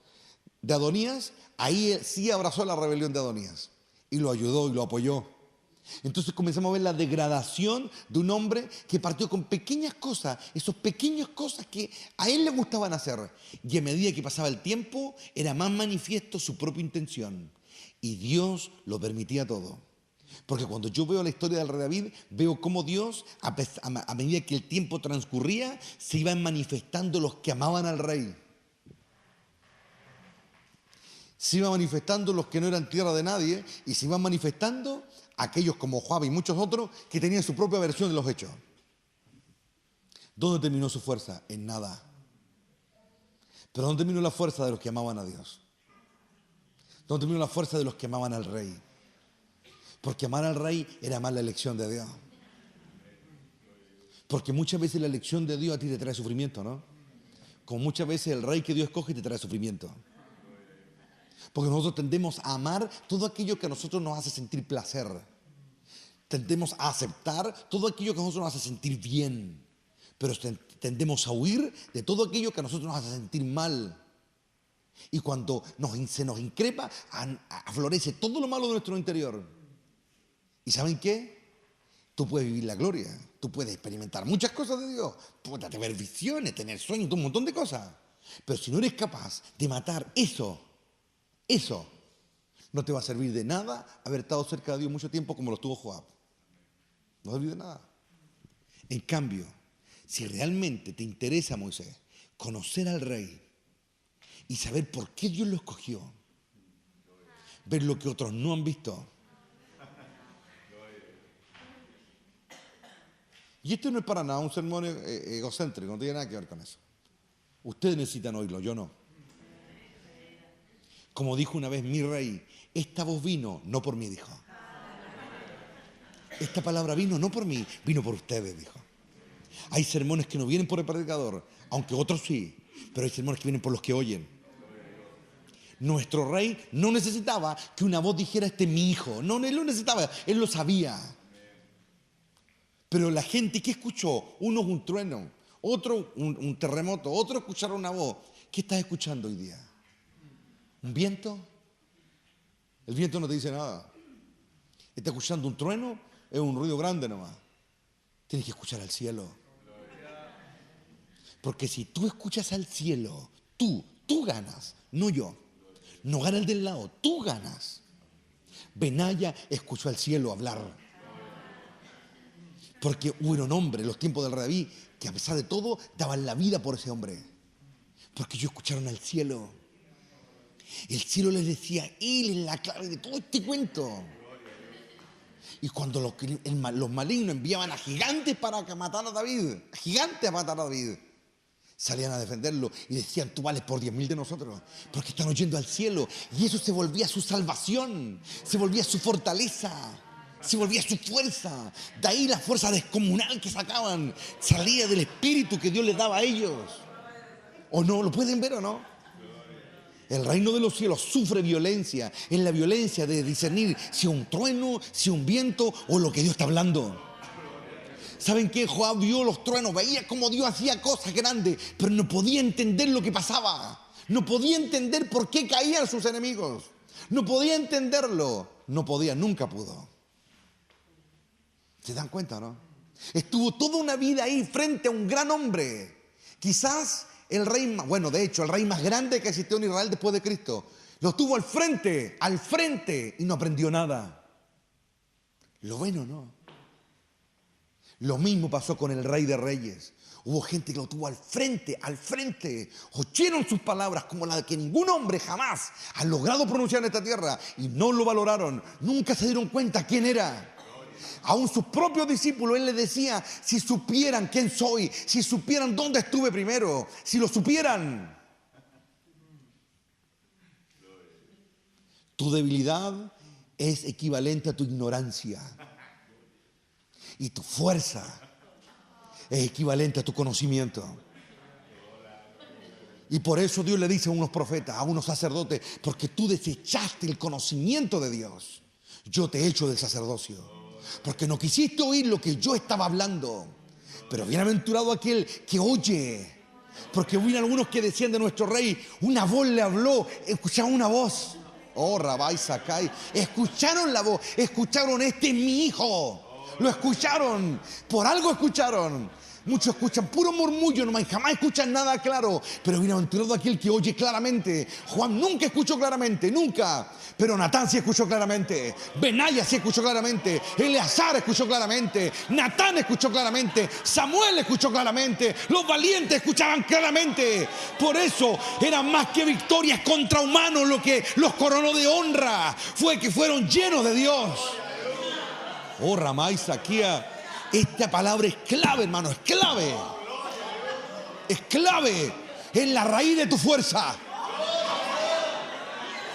de Adonías, ahí sí abrazó la rebelión de Adonías. Y lo ayudó y lo apoyó. Entonces comenzamos a ver la degradación de un hombre que partió con pequeñas cosas, esas pequeñas cosas que a él le gustaban hacer. Y a medida que pasaba el tiempo, era más manifiesto su propia intención. Y Dios lo permitía todo. Porque cuando yo veo la historia del rey David, veo cómo Dios, a medida que el tiempo transcurría, se iban manifestando los que amaban al rey. Se iban manifestando los que no eran tierra de nadie y se iban manifestando aquellos como Joab y muchos otros que tenían su propia versión de los hechos. ¿Dónde terminó su fuerza? En nada. Pero ¿dónde terminó la fuerza de los que amaban a Dios? ¿Dónde terminó la fuerza de los que amaban al rey? Porque amar al rey era amar la elección de Dios. Porque muchas veces la elección de Dios a ti te trae sufrimiento, ¿no? Como muchas veces el rey que Dios escoge te trae sufrimiento. Porque nosotros tendemos a amar todo aquello que a nosotros nos hace sentir placer. Tendemos a aceptar todo aquello que a nosotros nos hace sentir bien. Pero tendemos a huir de todo aquello que a nosotros nos hace sentir mal. Y cuando se nos increpa, aflorece todo lo malo de nuestro interior. ¿Y saben qué? Tú puedes vivir la gloria. Tú puedes experimentar muchas cosas de Dios. Puedes tener visiones, tener sueños, un montón de cosas. Pero si no eres capaz de matar eso no te va a servir de nada haber estado cerca de Dios mucho tiempo como lo estuvo Joab. No va a servir de nada. En cambio, si realmente te interesa, Moisés, conocer al rey y saber por qué Dios lo escogió, ver lo que otros no han visto. Y esto no es para nada un sermón egocéntrico, no tiene nada que ver con eso. Ustedes necesitan oírlo, yo no. Como dijo una vez mi rey, esta voz vino no por mí, dijo. Esta palabra vino no por mí, vino por ustedes, dijo. Hay sermones que no vienen por el predicador, aunque otros sí, pero hay sermones que vienen por los que oyen. Nuestro rey no necesitaba que una voz dijera, este es mi hijo. No, él lo necesitaba, él lo sabía. Pero la gente, ¿qué escuchó? Uno un trueno, otro un terremoto, otro escucharon una voz. ¿Qué estás escuchando hoy día? ¿Un viento? El viento no te dice nada. ¿Estás escuchando un trueno? Es un ruido grande nomás. Tienes que escuchar al cielo. Porque si tú escuchas al cielo, tú ganas, no yo. No gana el del lado, tú ganas. Benaya escuchó al cielo hablar. Porque hubo un hombre en los tiempos del rey David que a pesar de todo daban la vida por ese hombre. Porque ellos escucharon al cielo. El cielo les decía, él es la clave de todo este cuento. Y cuando los malignos enviaban a gigantes para matar a David, gigantes a matar a David, salían a defenderlo y decían: tú vales por 10.000 de nosotros, porque están yendo al cielo. Y eso se volvía su salvación, se volvía su fortaleza, se volvía su fuerza. De ahí la fuerza descomunal que sacaban salía del espíritu que Dios les daba a ellos. ¿O no? ¿Lo pueden ver o no? El reino de los cielos sufre violencia. Es la violencia de discernir si un trueno, si un viento o lo que Dios está hablando. ¿Saben qué? Joab vio los truenos, veía cómo Dios hacía cosas grandes, pero no podía entender lo que pasaba. No podía entender por qué caían sus enemigos. No podía entenderlo. No podía, nunca pudo. ¿Se dan cuenta, no? Estuvo toda una vida ahí frente a un gran hombre. Quizás el rey, bueno, de hecho, el rey más grande que existió en Israel después de Cristo. Lo tuvo al frente, y no aprendió nada. ¿Lo ven o no? Lo mismo pasó con el rey de reyes. Hubo gente que lo tuvo al frente. Oyeron sus palabras como la que ningún hombre jamás ha logrado pronunciar en esta tierra y no lo valoraron. Nunca se dieron cuenta quién era. Aún sus propios discípulos, él les decía: si supieran quién soy, si supieran dónde estuve primero, si lo supieran. Tu debilidad es equivalente a tu ignorancia. Y tu fuerza es equivalente a tu conocimiento. Y por eso Dios le dice a unos profetas, a unos sacerdotes: porque tú desechaste el conocimiento de Dios, yo te echo del sacerdocio. Porque no quisiste oír lo que yo estaba hablando. Pero bienaventurado aquel que oye. Porque hubo algunos que decían de nuestro rey: una voz le habló. Escucharon una voz. Oh, Rabbi Sakai. Escucharon la voz. Escucharon: este es mi hijo. Lo escucharon. Por algo escucharon. Muchos escuchan puro murmullo nomás, jamás escuchan nada claro. Pero bienaventurado aquel que oye claramente. Juan nunca escuchó claramente, nunca. Pero Natán sí escuchó claramente. Benaya sí escuchó claramente. Eleazar escuchó claramente. Natán escuchó claramente. Samuel escuchó claramente. Los valientes escuchaban claramente. Por eso eran más que victorias contra humanos. Lo que los coronó de honra fue que fueron llenos de Dios. Oh, Ramay Saquía. Esta palabra es clave, hermano, es clave. Es clave. Es la raíz de tu fuerza.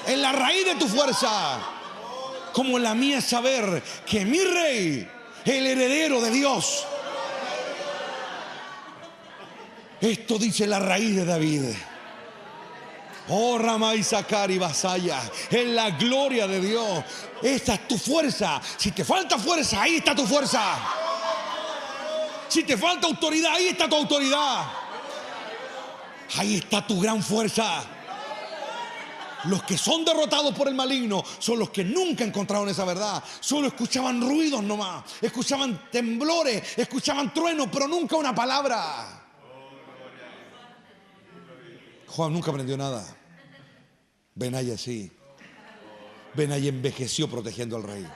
Es la raíz de tu fuerza. Como la mía es saber que mi rey es el heredero de Dios. Esto dice la raíz de David. Oh, Ramay Sakari Basaya, es la gloria de Dios. Esta es tu fuerza. Si te falta fuerza, ahí está tu fuerza. Si te falta autoridad, ahí está tu autoridad. Ahí está tu gran fuerza. Los que son derrotados por el maligno son los que nunca encontraron esa verdad. Solo escuchaban ruidos nomás, escuchaban temblores, escuchaban truenos, pero nunca una palabra. Juan nunca aprendió nada. Benaya sí. Benaya envejeció protegiendo al rey.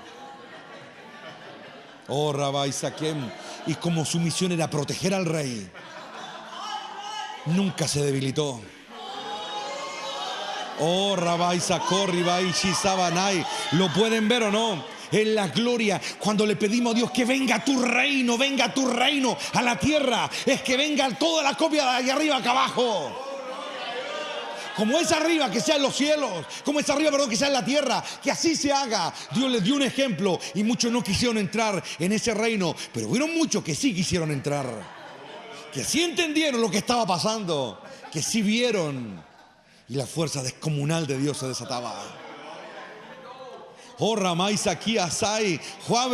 Oh, Rabbi Saquem. Y como su misión era proteger al rey, nunca se debilitó. Oh, Rabbi Sakori, Bai Shisabanai. ¿Lo pueden ver o no? En la gloria, cuando le pedimos a Dios que venga tu reino a la tierra, es que venga toda la copia de allá arriba acá abajo. Como es arriba, que sea en los cielos. Como es arriba, perdón, que sea en la tierra. Que así se haga. Dios les dio un ejemplo y muchos no quisieron entrar en ese reino. Pero hubieron muchos que sí quisieron entrar. Que sí entendieron lo que estaba pasando. Que sí vieron. Y la fuerza descomunal de Dios se desataba. Oh, Ramay Saquí Asai. Joab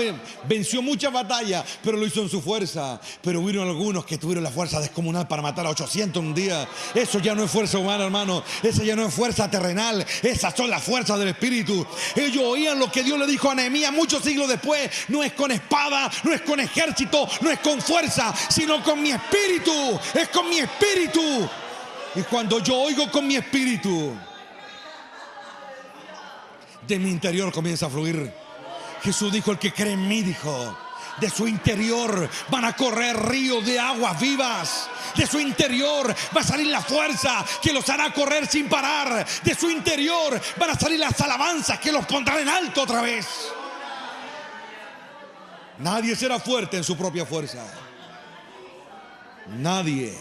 venció muchas batallas, pero lo hizo en su fuerza. Pero hubieron algunos que tuvieron la fuerza descomunal para matar a 800 un día. Eso ya no es fuerza humana, hermano. Esa ya no es fuerza terrenal. Esas son las fuerzas del Espíritu. Ellos oían lo que Dios le dijo a Nehemías muchos siglos después. No es con espada, no es con ejército, no es con fuerza, sino con mi espíritu. Es con mi espíritu. Y cuando yo oigo con mi espíritu, de mi interior comienza a fluir. Jesús dijo: el que cree en mí, dijo, de su interior van a correr ríos de aguas vivas. De su interior va a salir la fuerza que los hará correr sin parar. De su interior van a salir las alabanzas que los pondrán en alto otra vez. Nadie será fuerte en su propia fuerza. Nadie.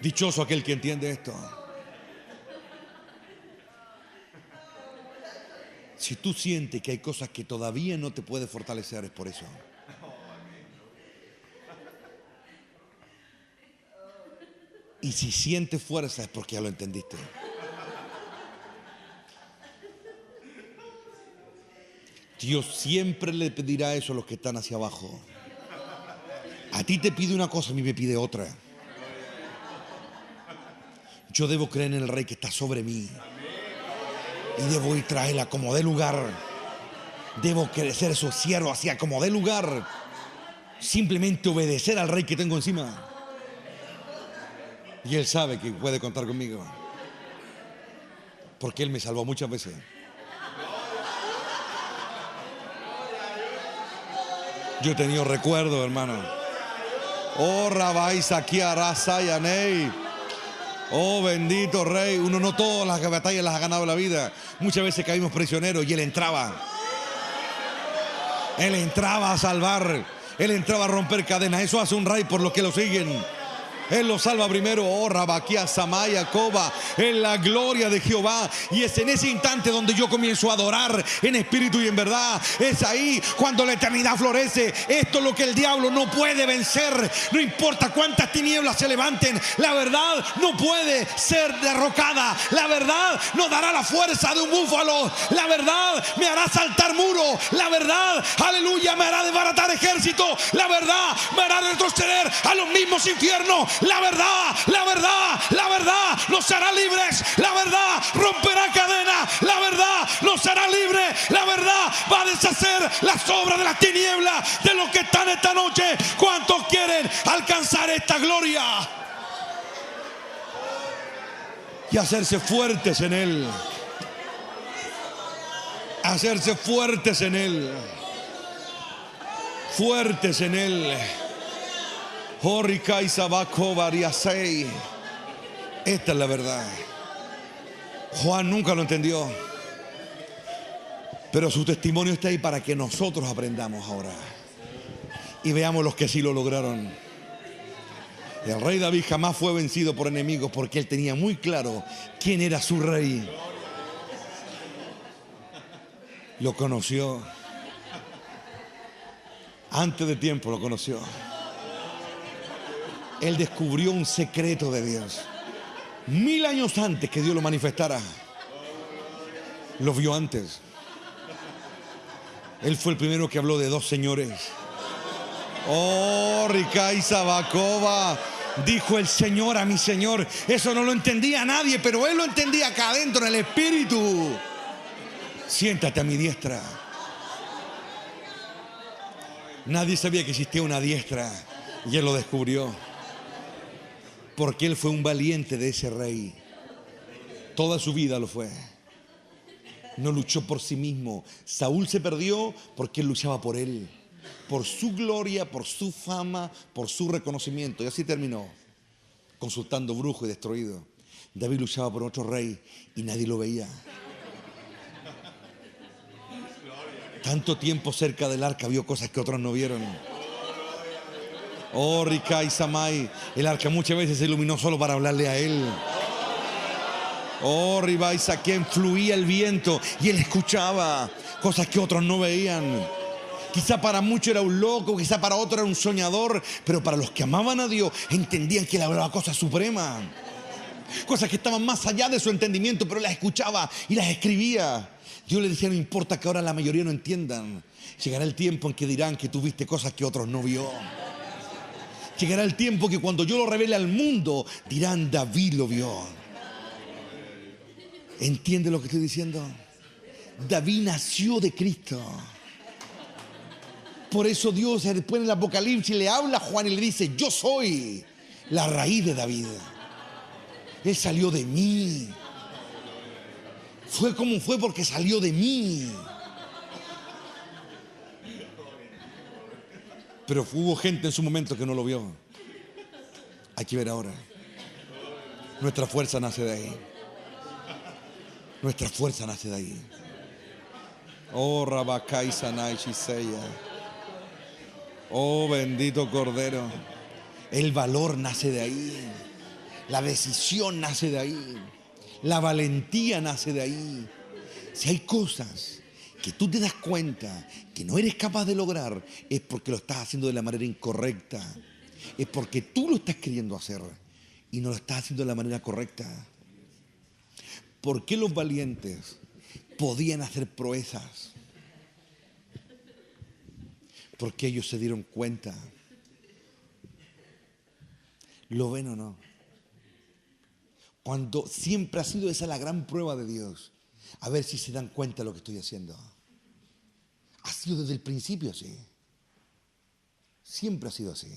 Dichoso aquel que entiende esto. Si tú sientes que hay cosas que todavía no te puedes fortalecer, es por eso. Y si sientes fuerza, es porque ya lo entendiste. Dios siempre le pedirá eso a los que están hacia abajo. A ti te pide una cosa, a mí me pide otra. Yo debo creer en el Rey que está sobre mí. Y debo ir traerla como dé lugar. Debo crecer su siervo hacia como dé lugar. Simplemente obedecer al Rey que tengo encima. Y Él sabe que puede contar conmigo. Porque Él me salvó muchas veces. Yo he tenido recuerdos, hermano. Oh, Rabbi Saquiara Sayanei. Oh, bendito Rey. Uno no todas las batallas las ha ganado en la vida. Muchas veces caímos prisioneros y Él entraba. Él entraba a salvar. Él entraba a romper cadenas. Eso hace un Rey por los que lo siguen. Él lo salva primero. Oh, Rabaquía, Samaya, Coba, en la gloria de Jehová. Y es en ese instante donde yo comienzo a adorar en espíritu y en verdad. Es ahí cuando la eternidad florece. Esto es lo que el diablo no puede vencer. No importa cuántas tinieblas se levanten, la verdad no puede ser derrocada. La verdad nos dará la fuerza de un búfalo. La verdad me hará saltar muros. La verdad, aleluya, me hará desbaratar ejércitos. La verdad me hará retroceder a los mismos infiernos. La verdad, la verdad, la verdad nos hará libres. La verdad romperá cadenas. La verdad nos hará libres. La verdad va a deshacer las obras de las tinieblas de los que están esta noche. ¿Cuántos quieren alcanzar esta gloria? Y hacerse fuertes en Él. Hacerse fuertes en Él. Fuertes en Él. Esta es la verdad. Juan nunca lo entendió, pero su testimonio está ahí para que nosotros aprendamos ahora y veamos los que sí lo lograron. El rey David jamás fue vencido por enemigos porque él tenía muy claro quién era su rey. Lo conoció. Antes de tiempo lo conoció. Él descubrió un secreto de Dios. 1000 años antes que Dios lo manifestara. Lo vio antes. Él fue el primero que habló de dos señores. Oh, Ricay Sabacova. Dijo el Señor a mi Señor. Eso no lo entendía nadie, pero Él lo entendía acá adentro en el Espíritu. Siéntate a mi diestra. Nadie sabía que existía una diestra y Él lo descubrió. Porque Él fue un valiente de ese rey. Toda su vida lo fue. No luchó por sí mismo. Saúl se perdió porque Él luchaba por él. Por su gloria, por su fama, por su reconocimiento. Y así terminó. Consultando brujo y destruido. David luchaba por otro rey y nadie lo veía. Tanto tiempo cerca del arca vio cosas que otros no vieron. Oh, Rika y Samai. El arca muchas veces se iluminó solo para hablarle a él. Oh, Riba y Saquén, fluía el viento y él escuchaba cosas que otros no veían. Quizá para muchos era un loco, quizá para otros era un soñador, pero para los que amaban a Dios entendían que él hablaba cosas supremas. Cosas que estaban más allá de su entendimiento, pero las escuchaba y las escribía. Dios le decía, no importa que ahora la mayoría no entiendan. Llegará el tiempo en que dirán que tú viste cosas que otros no vio. Llegará el tiempo que cuando yo lo revele al mundo, dirán, David lo vio. ¿Entiende lo que estoy diciendo? David nació de Cristo. Por eso Dios después en el Apocalipsis le habla a Juan y le dice, yo soy la raíz de David. Él salió de mí. Fue como fue porque salió de mí. Pero hubo gente en su momento que no lo vio. Hay que ver ahora. Nuestra fuerza nace de ahí. Nuestra fuerza nace de ahí. Oh, Rabakai Sanai Shiseya. Oh, bendito Cordero. El valor nace de ahí. La decisión nace de ahí. La valentía nace de ahí. Si hay cosas que tú te das cuenta que no eres capaz de lograr, es porque lo estás haciendo de la manera incorrecta. Es porque tú lo estás queriendo hacer y no lo estás haciendo de la manera correcta. ¿Por qué los valientes podían hacer proezas? Porque ellos se dieron cuenta. ¿Lo ven o no? Cuando siempre ha sido esa la gran prueba de Dios. A ver si se dan cuenta de lo que estoy haciendo. Ha sido desde el principio así. Siempre ha sido así.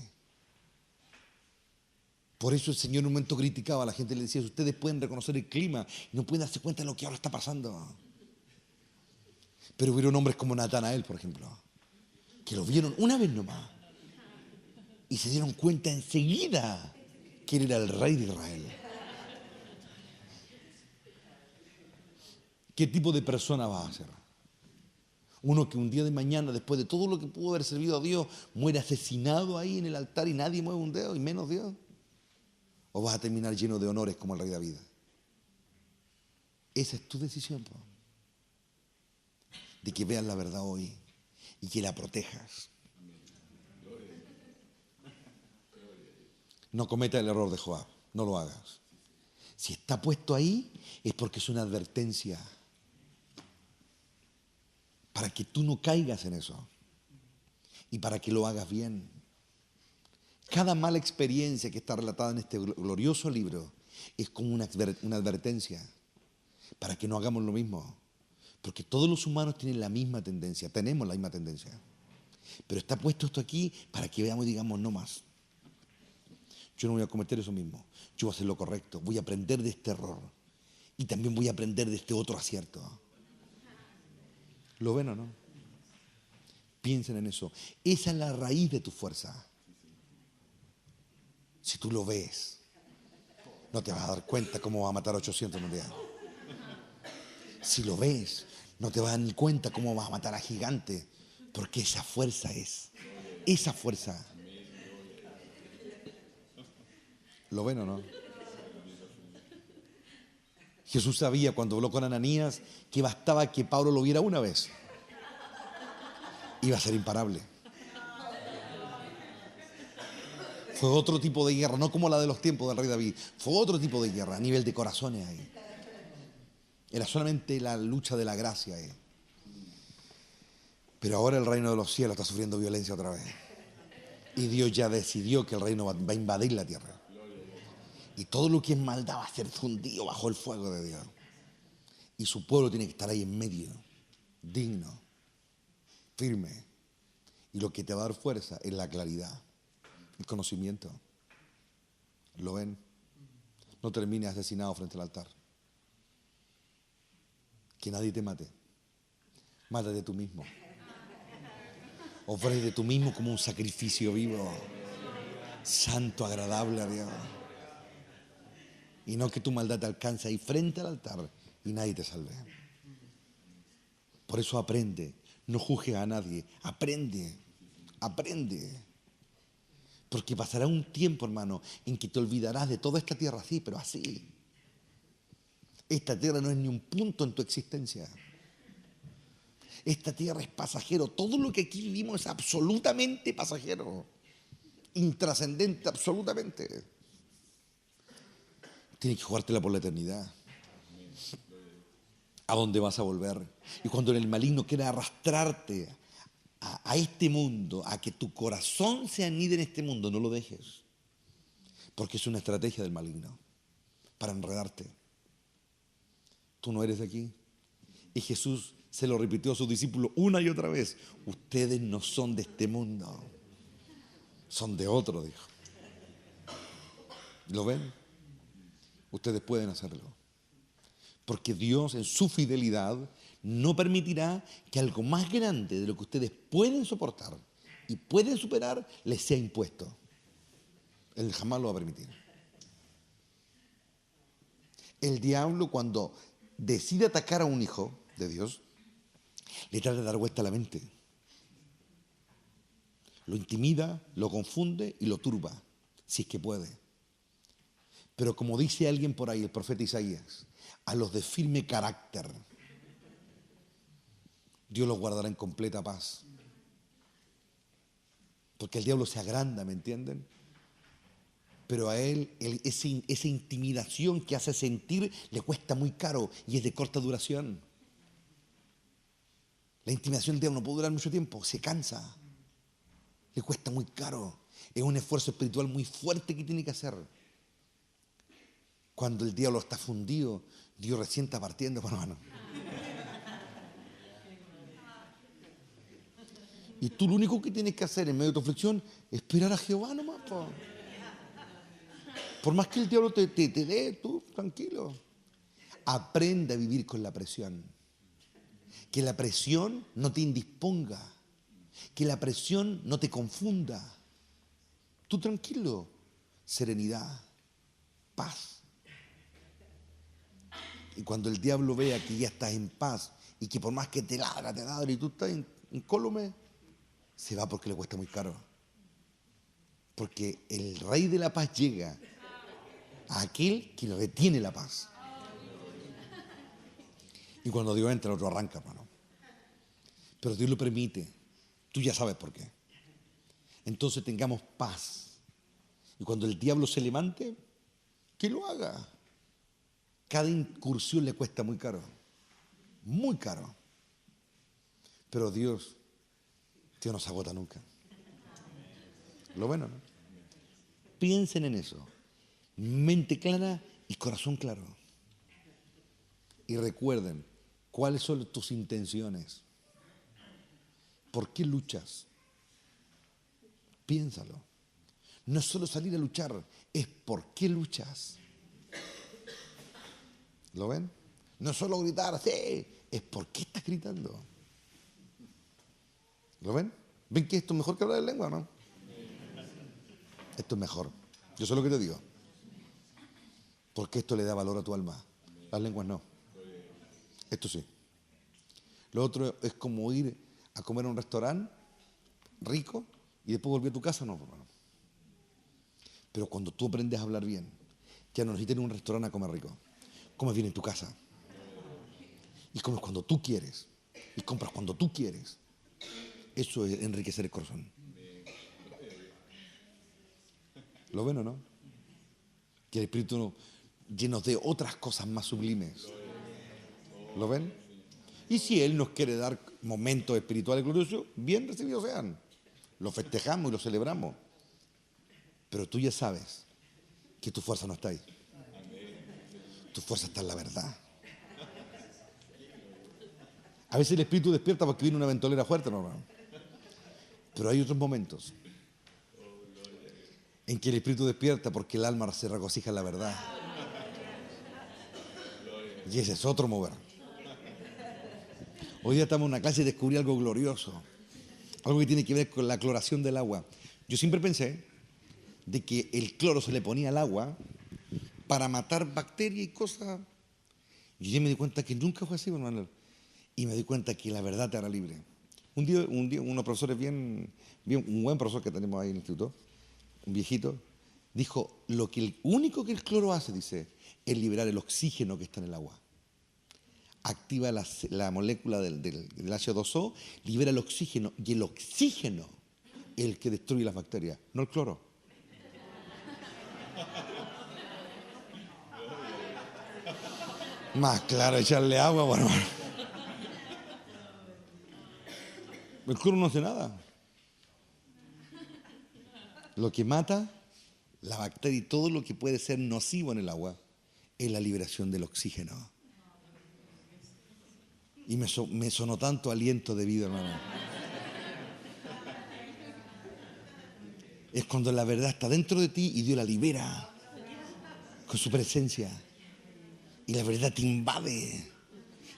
Por eso el Señor en un momento criticaba a la gente, le decía, ustedes pueden reconocer el clima y no pueden darse cuenta de lo que ahora está pasando. Pero hubieron hombres como Natanael, por ejemplo, que lo vieron una vez nomás y se dieron cuenta enseguida que él era el rey de Israel. ¿Qué tipo de persona vas a ser? Uno que un día de mañana, después de todo lo que pudo haber servido a Dios, muere asesinado ahí en el altar y nadie mueve un dedo, y menos Dios. ¿O vas a terminar lleno de honores como el rey David? Esa es tu decisión, po. De que veas la verdad hoy y que la protejas. No cometas el error de Joab, no lo hagas. Si está puesto ahí es porque es una advertencia para que tú no caigas en eso y para que lo hagas bien. Cada mala experiencia que está relatada en este glorioso libro es como una advertencia para que no hagamos lo mismo. Porque todos los humanos tienen la misma tendencia, tenemos la misma tendencia. Pero está puesto esto aquí para que veamos y digamos no más. Yo no voy a cometer eso mismo. Yo voy a hacer lo correcto. Voy a aprender de este error. Y también voy a aprender de este otro acierto. ¿Lo ven o no? Piensen en eso. Esa es la raíz de tu fuerza. Si tú lo ves, no te vas a dar cuenta cómo va a matar 800 en un día. Si lo ves, no te vas a dar ni cuenta cómo vas a matar a gigantes. Porque esa fuerza es. Esa fuerza. ¿Lo ven o no? Jesús sabía cuando habló con Ananías que bastaba que Pablo lo viera una vez. Iba a ser imparable. Fue otro tipo de guerra, no como la de los tiempos del rey David. Fue otro tipo de guerra, a nivel de corazones ahí. Era solamente la lucha de la gracia ahí. Pero ahora el reino de los cielos está sufriendo violencia otra vez. Y Dios ya decidió que el reino va a invadir la tierra. Y todo lo que es maldad va a ser fundido bajo el fuego de Dios. Y su pueblo tiene que estar ahí en medio, digno, firme. Y lo que te va a dar fuerza es la claridad, el conocimiento. ¿Lo ven? No termines asesinado frente al altar. Que nadie te mate. Mátate tú mismo. Ofrécete tú mismo como un sacrificio vivo, santo, agradable a Dios. Y no que tu maldad te alcance ahí frente al altar y nadie te salve. Por eso aprende, no juzgues a nadie, aprende, aprende. Porque pasará un tiempo, hermano, en que te olvidarás de toda esta tierra así, pero así. Esta tierra no es ni un punto en tu existencia. Esta tierra es pasajero. Todo lo que aquí vivimos es absolutamente pasajero. Intrascendente, absolutamente. Tienes que jugártela por la eternidad. ¿A dónde vas a volver? Y cuando el maligno quiera arrastrarte a este mundo, a que tu corazón se anide en este mundo, no lo dejes. Porque es una estrategia del maligno para enredarte. Tú no eres de aquí. Y Jesús se lo repitió a sus discípulos una y otra vez. Ustedes no son de este mundo. Son de otro, dijo. ¿Lo ven? Ustedes pueden hacerlo. Porque Dios en su fidelidad no permitirá que algo más grande de lo que ustedes pueden soportar y pueden superar les sea impuesto. Él jamás lo va a permitir. El diablo, cuando decide atacar a un hijo de Dios, Le trata de dar vuelta a la mente. Lo intimida, lo confunde y lo turba, si es que puede. Pero como dice alguien por ahí, el profeta Isaías, a los de firme carácter, Dios los guardará en completa paz. Porque el diablo se agranda, ¿me entienden? Pero a él esa intimidación que hace sentir le cuesta muy caro y es de corta duración. La intimidación del diablo no puede durar mucho tiempo, se cansa. Le cuesta muy caro. Es un esfuerzo espiritual muy fuerte que tiene que hacer. Cuando el diablo está fundido, Dios recién está partiendo, hermano. Y tú lo único que tienes que hacer en medio de tu aflicción es esperar a Jehová nomás. Por más que el diablo te dé, tú tranquilo. Aprende a vivir con la presión. Que la presión no te indisponga. Que la presión no te confunda. Tú tranquilo. Serenidad. Paz. Y cuando el diablo vea que ya estás en paz y que por más que te ladra y tú estás incólume, se va porque le cuesta muy caro. Porque el rey de la paz llega a aquel que retiene la paz. Y cuando Dios entra, el otro arranca, hermano. Pero Dios lo permite. Tú ya sabes por qué. Entonces tengamos paz. Y cuando el diablo se levante, que lo haga. Cada incursión le cuesta muy caro. Muy caro. Pero Dios no se agota nunca. Lo bueno, ¿no? Piensen en eso. Mente clara y corazón claro. Y recuerden cuáles son tus intenciones. ¿Por qué luchas? Piénsalo. No es solo salir a luchar, es por qué luchas. ¿Lo ven? No es solo gritar, sí, es por qué estás gritando. ¿Lo ven? ¿Ven que esto es mejor que hablar de lengua, no? Esto es mejor. Yo sé lo que te digo. Porque esto le da valor a tu alma. Las lenguas no. Esto sí. Lo otro es como ir a comer a un restaurante rico y después volver a tu casa, no, hermano. Pero cuando tú aprendes a hablar bien, ya no necesitas ir a un restaurante a comer rico. Comes bien en tu casa. Y comes cuando tú quieres. Y compras cuando tú quieres. Eso es enriquecer el corazón. ¿Lo ven o no? Que el Espíritu llenos de otras cosas más sublimes. ¿Lo ven? Y si Él nos quiere dar momentos espirituales gloriosos, bien recibidos sean. Lo festejamos y lo celebramos. Pero tú ya sabes que tu fuerza no está ahí. Tu fuerza está en la verdad. A veces el Espíritu despierta porque viene una ventolera fuerte, no, hermano. Pero hay otros momentos en que el Espíritu despierta porque el alma se regocija en la verdad. Y ese es otro mover. Hoy día estamos en una clase y descubrí algo glorioso. Algo que tiene que ver con la cloración del agua. Yo siempre pensé de que el cloro se le ponía al agua para matar bacterias y cosas. Y yo me di cuenta que nunca fue así, hermano. Y me di cuenta que la verdad te hará libre. Un día unos profesores un buen profesor que tenemos ahí en el instituto, un viejito, dijo, único que el cloro hace, dice, es liberar el oxígeno que está en el agua. Activa la molécula del H2O, libera el oxígeno, y el oxígeno es el que destruye las bacterias, no el cloro. Más claro echarle agua, bueno. El cloro no hace nada. Lo que mata la bacteria y todo lo que puede ser nocivo en el agua es la liberación del oxígeno. Y me sonó tanto aliento de vida, hermano. Es cuando la verdad está dentro de ti y Dios la libera con su presencia. Y la verdad te invade.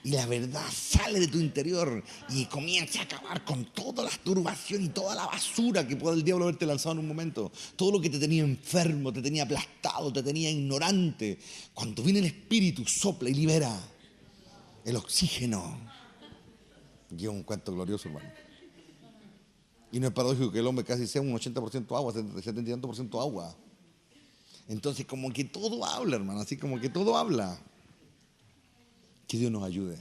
Y la verdad sale de tu interior y comienza a acabar con toda la turbación y toda la basura que puede el diablo haberte lanzado en un momento. Todo lo que te tenía enfermo, te tenía aplastado, te tenía ignorante. Cuando viene el Espíritu, sopla y libera el oxígeno. Y es un cuento glorioso, hermano. Y no es paradójico que el hombre casi sea un 80% agua, 70 y tanto por ciento agua. Entonces como que todo habla, hermano, así como que todo habla. Que Dios nos ayude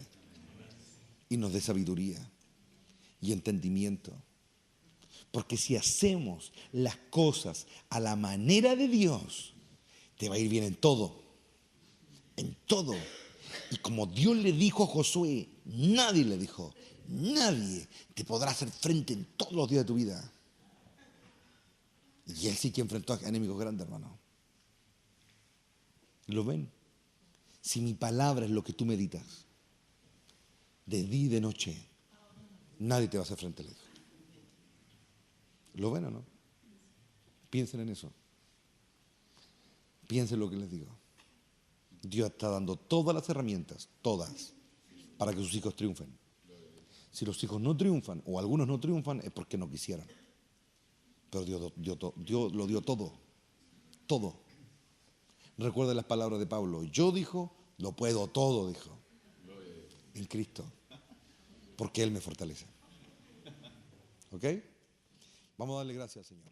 y nos dé sabiduría y entendimiento. Porque si hacemos las cosas a la manera de Dios, te va a ir bien en todo. En todo. Y como Dios le dijo a Josué, nadie le dijo, nadie te podrá hacer frente en todos los días de tu vida. Y él sí que enfrentó a enemigos grandes, hermano. ¿Lo ven? Si mi palabra es lo que tú meditas, de día y de noche, nadie te va a hacer frente, le dijo. ¿Lo ven o no? Piensen en eso. Piensen lo que les digo. Dios está dando todas las herramientas, todas, para que sus hijos triunfen. Si los hijos no triunfan, o algunos no triunfan, es porque no quisieran. Pero Dios lo dio todo, todo. Recuerden las palabras de Pablo. Yo, dijo, lo puedo todo, dijo. En Cristo. Porque Él me fortalece. ¿Ok? Vamos a darle gracias al Señor.